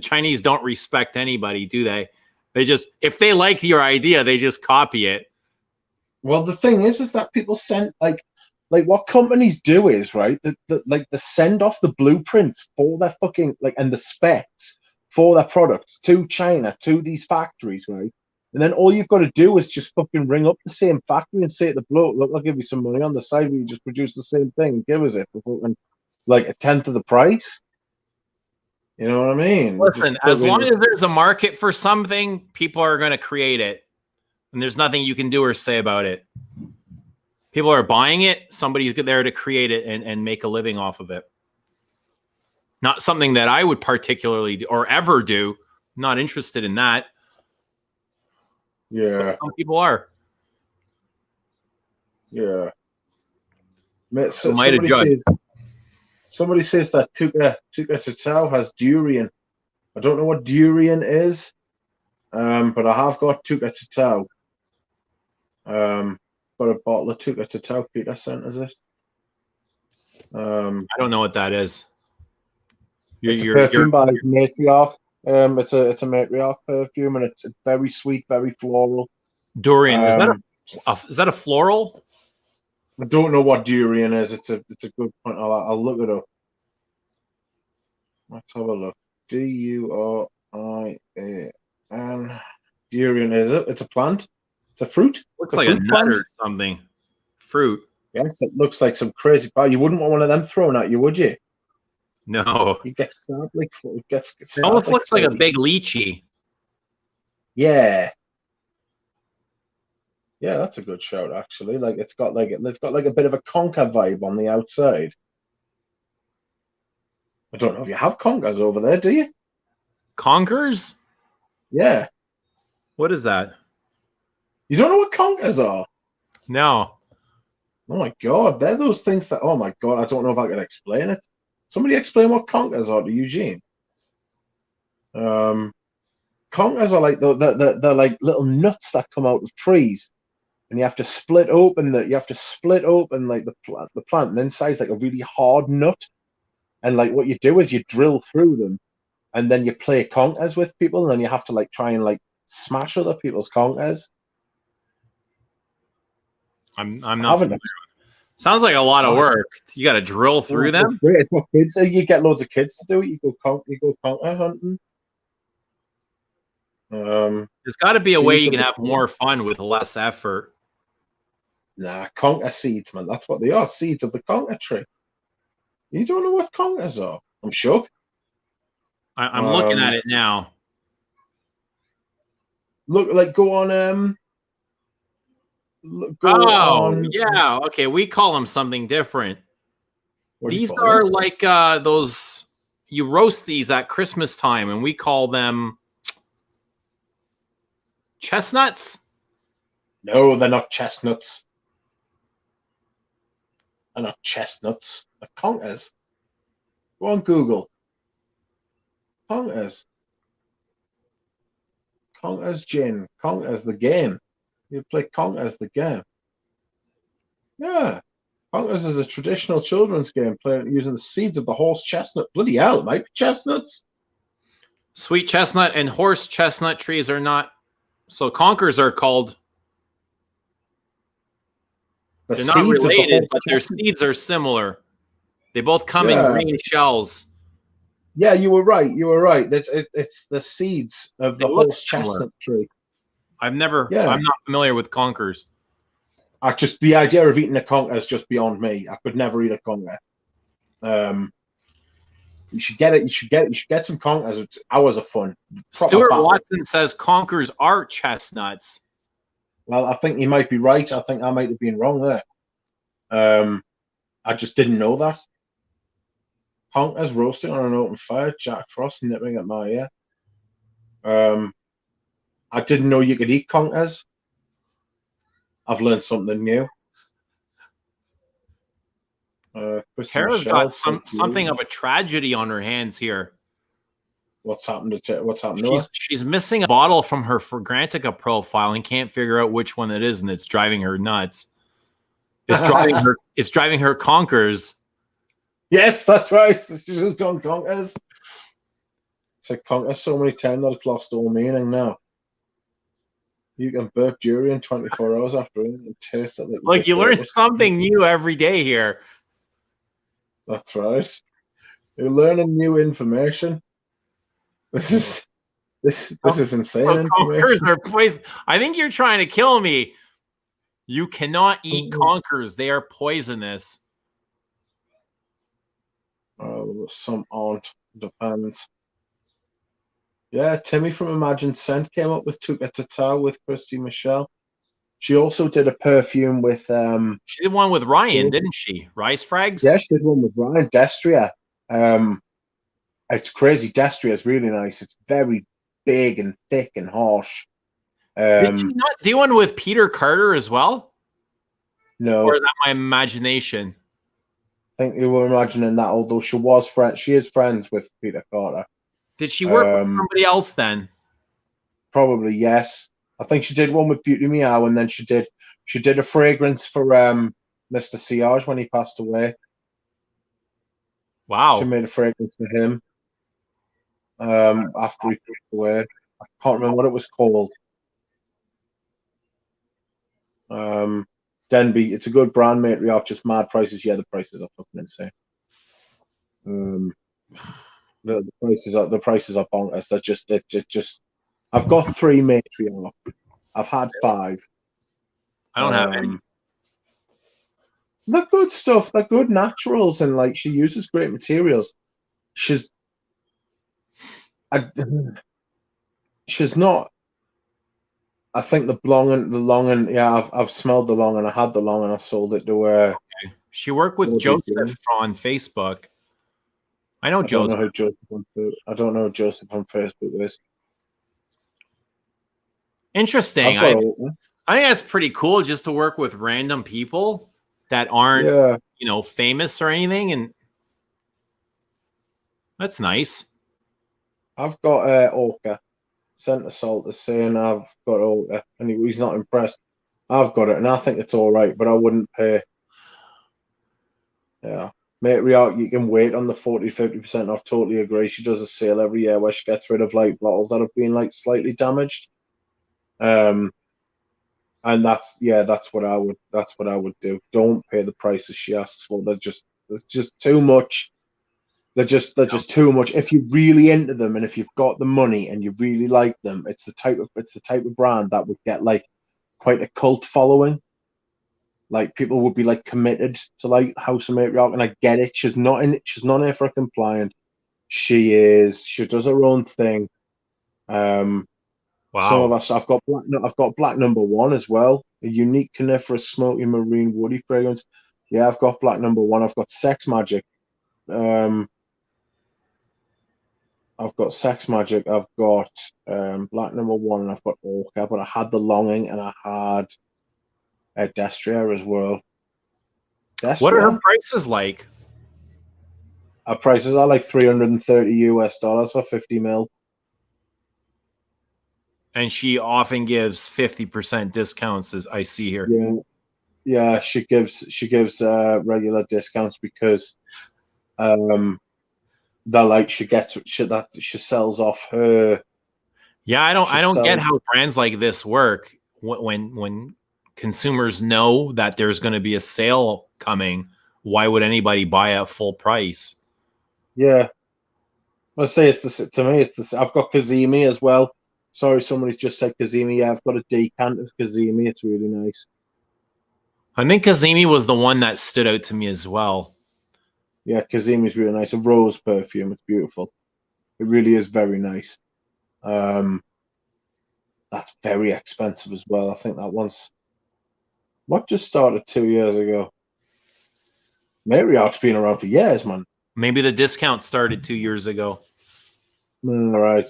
Chinese don't respect anybody, do they? They just, if they like your idea, they just copy it. Well, the thing is that people send like what companies do is right that they send off the blueprints for their fucking and the specs for their products to China, to these factories, right? And then all you've got to do is just fucking ring up the same factory and say to the bloke, look, I'll give you some money on the side where you just produce the same thing and give us it for fucking like a tenth of the price. You know what I mean? Listen, as long as there's a market for something, people are going to create it. And there's nothing you can do or say about it. People are buying it. Somebody's there to create it and make a living off of it. Not something that I would particularly do or ever do. I'm not interested in that. Yeah. But some people are. Yeah. Somebody says that Tuca Tatao has durian I don't know what durian is, but I have got Tuca Tatau. Got a bottle of Tuca Tatau. Peter sent us it. I don't know what that is. It's a perfume by Matriarch. It's a Matriarch perfume, and it's very sweet, very floral. Durian, is that a floral? I don't know what durian is. It's a good point. I'll look it up. Let's have a look. Durian. Durian is it? It's a plant. It's a fruit. Looks like a nut or something. Fruit. Yes, it looks like some crazy. You wouldn't want one of them thrown at you, would you? No. You get stabbed like it gets. It almost looks like a big lychee. Yeah. Yeah, that's a good shout, actually. Like it's got like a bit of a conker vibe on the outside. I don't know if you have conkers over there, do you? Conkers? Yeah. What is that? You don't know what conkers are? No. Oh my god, they're those things that. Oh my god, I don't know if I can explain it. Somebody explain what conkers are to Eugene. Conkers are like they're like little nuts that come out of trees. And you have to split open like the plant, and inside's like a really hard nut. And like what you do is you drill through them, and then you play conkers with people, and then you have to like try and like smash other people's conkers. I'm not familiar. Sounds like a lot of work. You got to drill through them. It's what kids. You get loads of kids to do it. You go conker hunting. There's got to be a way you can have more fun with less effort. Nah, conker seeds, man. That's what they are. Seeds of the conker tree. You don't know what conkers are? I'm shook. I'm looking at it now. Look, like go on. Yeah. Okay, we call them something different. These are like those. You roast these at Christmas time, and we call them chestnuts. No, they're not chestnuts. They're not chestnuts. They're conkers. Go on Google. Conkers. Conkers gin. Conkers the game. You play Conkers the game. Yeah. Conkers is a traditional children's game played using the seeds of the horse chestnut. Bloody hell, it might be chestnuts. Sweet chestnut and horse chestnut trees are not. So conkers are called. They're not related, but their seeds are similar. They both come in green shells. Yeah, you were right. It's the seeds of the horse chestnut tree. I'm not familiar with conkers. The idea of eating a conker is just beyond me. I could never eat a conker. You should get it. You should get some conkers. It's hours of fun. Stuart Watson says conkers are chestnuts. Well, I think you might be right. I think I might have been wrong there. I just didn't know that. Conkers roasting on an open fire. Jack Frost nipping at my ear. I didn't know you could eat conkers. I've learned something new. Tara's got something of a tragedy on her hands here. What's happened to her? She's missing a bottle from her Fragrantica profile and can't figure out which one it is, and it's driving her nuts. It's driving her conkers. Yes, that's right. She's just gone conkers. It's like conkers so many times that it's lost all meaning now. You can burp durian 24 hours after it and taste it. Like you learn something new every day here. That's right. You're learning new information. This is insane. Conkers are poison. I think you're trying to kill me. You cannot eat conkers. They are poisonous. Some aren't. Depends. Yeah, Timmy from Imagine Scent came up with Tuca Tatau with Christy Michelle. She also did a perfume with she did one with Ryan, didn't she? Rice Frags? Yeah, she did one with Ryan. Destria. It's crazy. Destria is really nice. It's very big and thick and harsh. Did she not do one with Peter Carter as well? No. Or is that my imagination? I think you were imagining that, although she is friends with Peter Carter. Did she work with somebody else then? Probably, yes. I think she did one with Beauty Meow, and then she did a fragrance for Mr. Siage when he passed away. Wow. She made a fragrance for him after he passed away. I can't remember what it was called. Denby, it's a good brand, mate. We are just mad prices. Yeah, the prices are fucking insane. The prices are bonkers. They're just. I've got 3 matriarch. I've had 5. I don't have any. They're good stuff. They're good naturals, and like she uses great materials. She's not. I think the long and yeah, I've smelled the long and I had the long and I sold it to her. Okay. She worked with Joseph on Facebook. I know Joseph. I don't know who Joseph on Facebook is. Interesting. I think that's pretty cool just to work with random people that aren't, famous or anything, and that's nice. I've got Orca sent us all to saying I've got Orca, and he's not impressed. I've got it, and I think it's all right, but I wouldn't pay. Yeah. Matriarch, you can wait on the 40-50%. I totally agree. She does a sale every year where she gets rid of like bottles that have been like slightly damaged. And that's what I would do. Don't pay the prices she asks for. There's just too much. They're just too much. If you're really into them and if you've got the money and you really like them, it's the type of brand that would get like quite a cult following. Like people would be like committed to like House of Matriarch, and I get it. She's not in AFRA compliant. She does her own thing. Wow. Some of us, I've got Black Number 1 as well, a unique coniferous smoky marine woody fragrance. Yeah, I've got Black Number 1. I've got Sex Magic. I've got Sex Magic. I've got Black Number 1, and I've got Orca. But I had the Longing, and I had Destria as well. What are her prices like? Our prices are like $330 for 50 ml. And she often gives 50% discounts, as I see here. Yeah, she gives regular discounts because she sells off her. Yeah, I don't get how brands like this work when consumers know that there's going to be a sale coming. Why would anybody buy at full price? Yeah, I say I've got Kazemi as well. Sorry, somebody's just said Kazemi. Yeah, I've got a decant of Kazemi. It's really nice. I think Kazemi was the one that stood out to me as well. Yeah, Kazemi's really nice. A rose perfume. It's beautiful. It really is very nice. That's very expensive as well. I think that one's what just started 2 years ago. Matriarch's been around for years, man. Maybe the discount started 2 years ago. All right.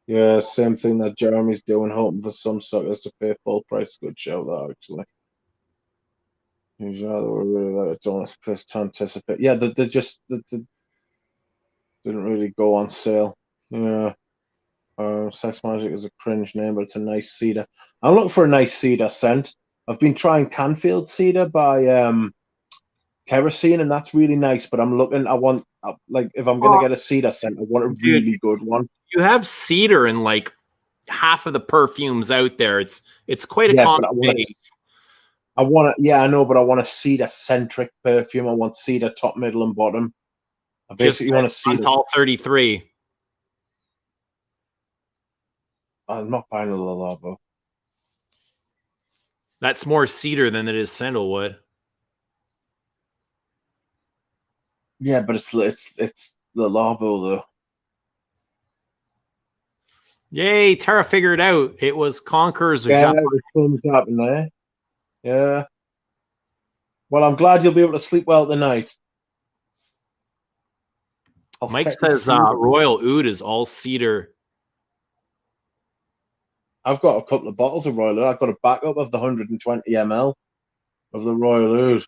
Yeah, same thing that Jeremy's doing, hoping for some suckers to pay full price. Good show, though, actually. Usually, they were really like, don't to anticipate. Yeah, they didn't really go on sale. Yeah. Sex Magic is a cringe name, but it's a nice cedar. I'm looking for a nice cedar scent. I've been trying Canfield Cedar by Kerosene, and that's really nice. But I'm looking. If I'm gonna get a cedar scent, I want a really good one. You have cedar in like half of the perfumes out there. It's quite a combination. I know, but I want a cedar centric perfume. I want cedar top, middle, and bottom. I basically want a cedar. Santal 33. I'm not buying a Lalabo. That's more cedar than it is sandalwood. Yeah, but it's Lalabo though. Yay, Tara figured it out. It was Conqueror's. Yeah, the thumbs up in there. Yeah. Well, I'm glad you'll be able to sleep well tonight. Mike says Royal Oud is all cedar. I've got a couple of bottles of Royal Oud. I've got a backup of the 120 ml of the Royal Oud.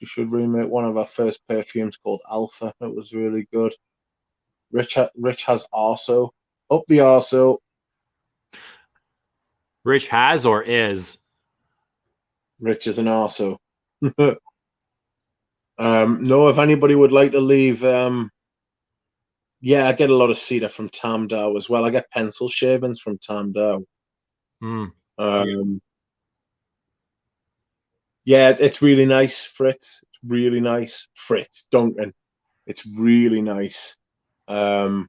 She should remake one of our first perfumes called Alpha. It was really good. Rich has Arso. Up the Arso. Rich has or is? Rich is an Arso. No, if anybody would like to leave, yeah, I get a lot of cedar from Tamdao as well. I get pencil shavings from Tamdao. Yeah, it's really nice, Fritz. It's really nice. Fritz, Duncan. It's really nice. I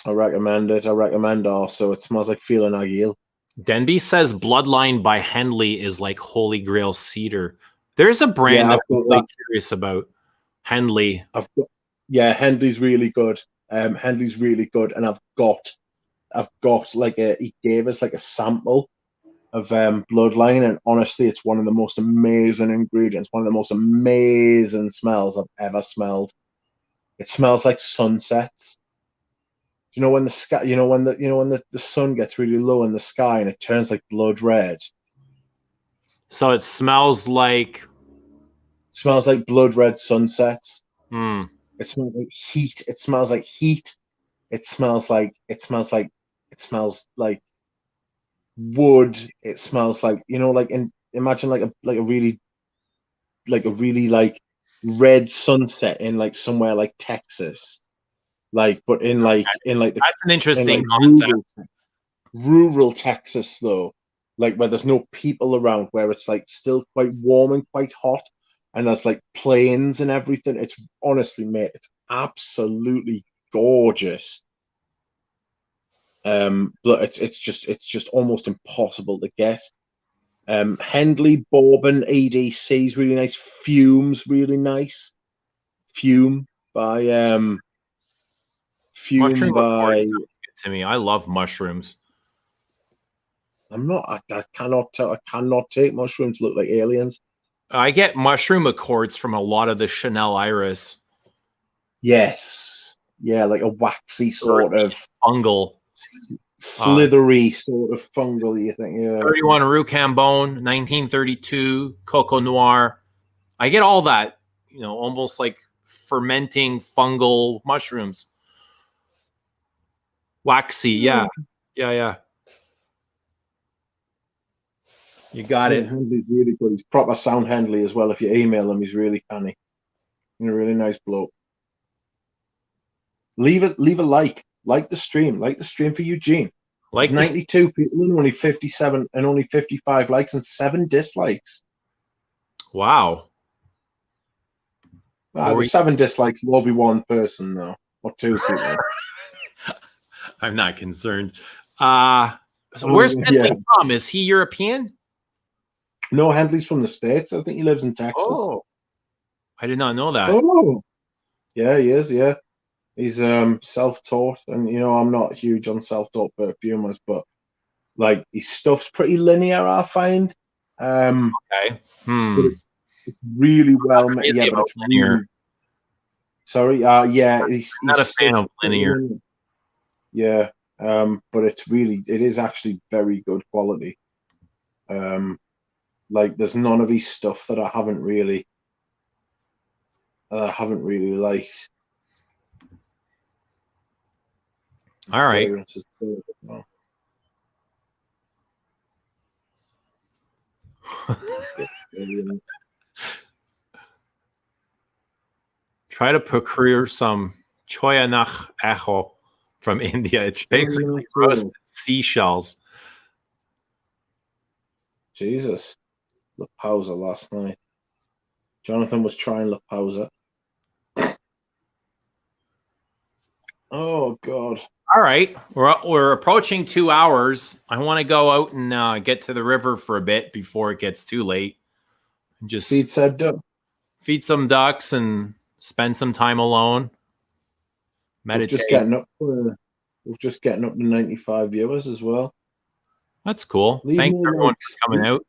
recommend it. I recommend also. It smells like Feeling Agile. Denby says Bloodline by Henley is like Holy Grail cedar. There's a brand that I'm really curious about. Henley. Henley's really good. Henley's really good, and I've got like he gave us like a sample of Bloodline, and honestly, it's one of the most amazing ingredients, one of the most amazing smells I've ever smelled. It smells like sunsets. You know when the sky, when the sun gets really low in the sky and it turns like blood red. So it smells like blood red sunsets. It smells like heat. It smells like heat. It smells like wood. It smells like, imagine like a really red sunset in like somewhere like Texas. That's an interesting concept. Rural Texas though, like where there's no people around, where it's like still quite warm and quite hot, and there's like plains and everything. It's honestly, mate, it's absolutely gorgeous. But it's just almost impossible to get. Hendley Bourbon EDC is really nice. Fumes really nice. Fume by to me. I love mushrooms. I cannot take mushrooms. Look like aliens. I get mushroom accords from a lot of the Chanel Iris. Yes. Yeah, like a waxy sort of fungal. Slithery sort of fungal, you think? Yeah. 31 Rue Cambon, 1932, Coco Noir. I get all that, almost like fermenting fungal mushrooms. Waxy, yeah. You got it. Hendley's really good. He's proper sound Hendley as well. If you email him, he's really canny. He's a really nice bloke. Leave a like the stream for Eugene. Like 92 people and only 57 and only 55 likes and 7 dislikes. Wow. The 7 dislikes will all be one person though, or 2 people. I'm not concerned. So where's Hendley from? Is he European? No, Hendley's from the States. I think he lives in Texas. Oh, I did not know that. Oh, yeah, he is. Yeah, he's self-taught, and I'm not huge on self-taught perfumers, but like his stuff's pretty linear. I find. Okay. But it's really well made. Yeah, but it's linear. Really, sorry. He's not a fan of linear. Yeah, but it is actually very good quality. Like there's none of his stuff that I haven't really liked. All right. Try to procure some Choyanach Echo from India. It's basically roasted seashells. Jesus. La Pausa last night. Jonathan was trying La Pausa. Oh, God. All right. We're approaching 2 hours. I want to go out and get to the river for a bit before it gets too late. Just feed some ducks and spend some time alone. Meditate. We're just getting up to 95 viewers as well. That's cool. Thanks everyone for coming out.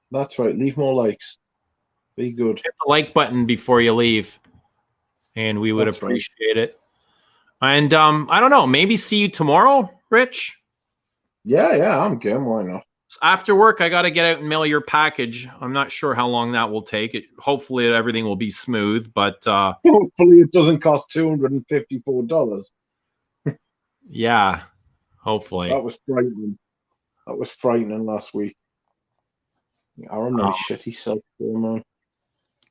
That's right. Leave more likes. Be good. Hit the like button before you leave, and we would appreciate it. And I don't know. Maybe see you tomorrow, Rich. Yeah, I'm game. Why not? After work, I got to get out and mail your package. I'm not sure how long that will take. Hopefully, everything will be smooth, but hopefully, it doesn't cost $254. Yeah, hopefully. That was frightening. That was frightening last week. I remember shitty self, man.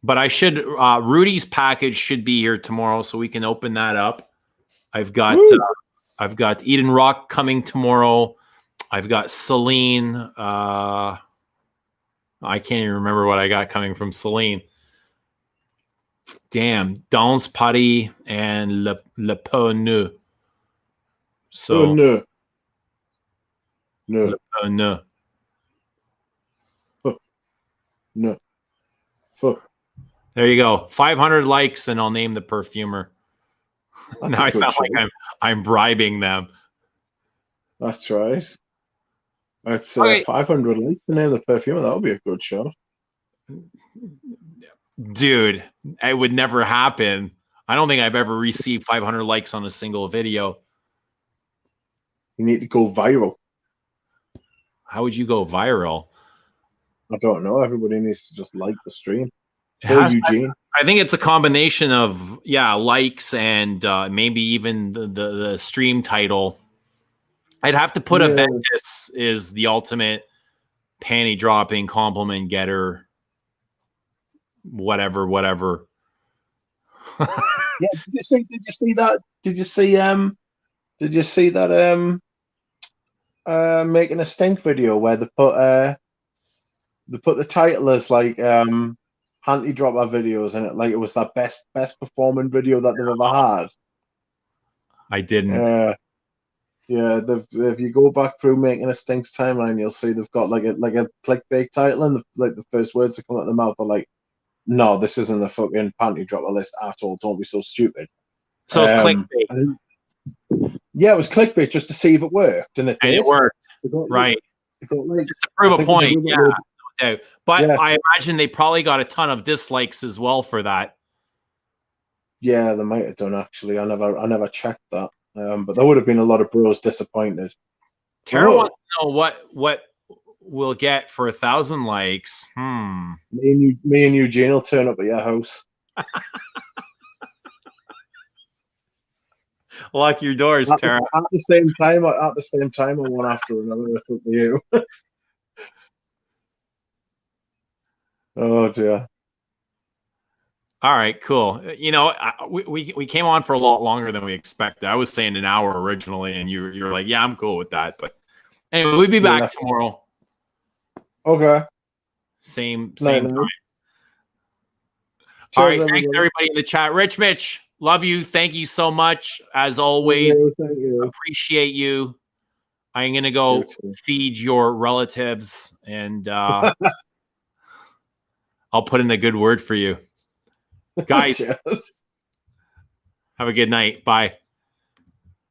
But I should. Rudy's package should be here tomorrow, so we can open that up. I've got Eden Rock coming tomorrow. I've got Celine. I can't even remember what I got coming from Celine. Damn, Dans Paris and Le Peau Neuf. So no. Le Peau Neuf. No. Fuck. There you go. 500 likes, and I'll name the perfumer. Now I sound like I'm bribing them. That's right. That's 500 likes to name the perfumer. That would be a good shot. Dude, it would never happen. I don't think I've ever received 500 likes on a single video. You need to go viral. How would you go viral? I don't know. Everybody needs to just like the stream. Eugene. I think it's a combination of likes and maybe even the stream title. I'd have to put Aventus is the ultimate panty dropping compliment getter. Whatever. Yeah, did you see that? Did you see that making a stink video where they put the title as like panty dropper videos, and it was that best performing video that they've ever had. I didn't. Yeah, if you go back through making a stinks timeline, you'll see they've got like a clickbait title, and the first words that come out of the mouth are like, "No, this isn't the fucking panty dropper list at all. Don't be so stupid." So it's clickbait. Yeah, it was clickbait just to see if it worked, and it worked. Right. Just to prove a point. Yeah. But I imagine they probably got a ton of dislikes as well for that. Yeah, they might have done actually. I never checked that. But there would have been a lot of bros disappointed. Tara wants to know what we'll get for 1,000 likes. Me and Eugene will turn up at your house. Lock your doors, Tara. At the same time, or one after another. It's up to you. Oh dear. All right, cool. You know, we came on for a lot longer than we expected. I was saying an hour originally, and you're like, yeah, I'm cool with that. But anyway, we'll be back tomorrow. Okay. Same time. Cheers, all right, thanks everybody in the chat. Rich Mitch, love you. Thank you so much. As always, thank you. Appreciate you. I'm gonna go feed your relatives, and I'll put in a good word for you. Guys, have a good night. Bye.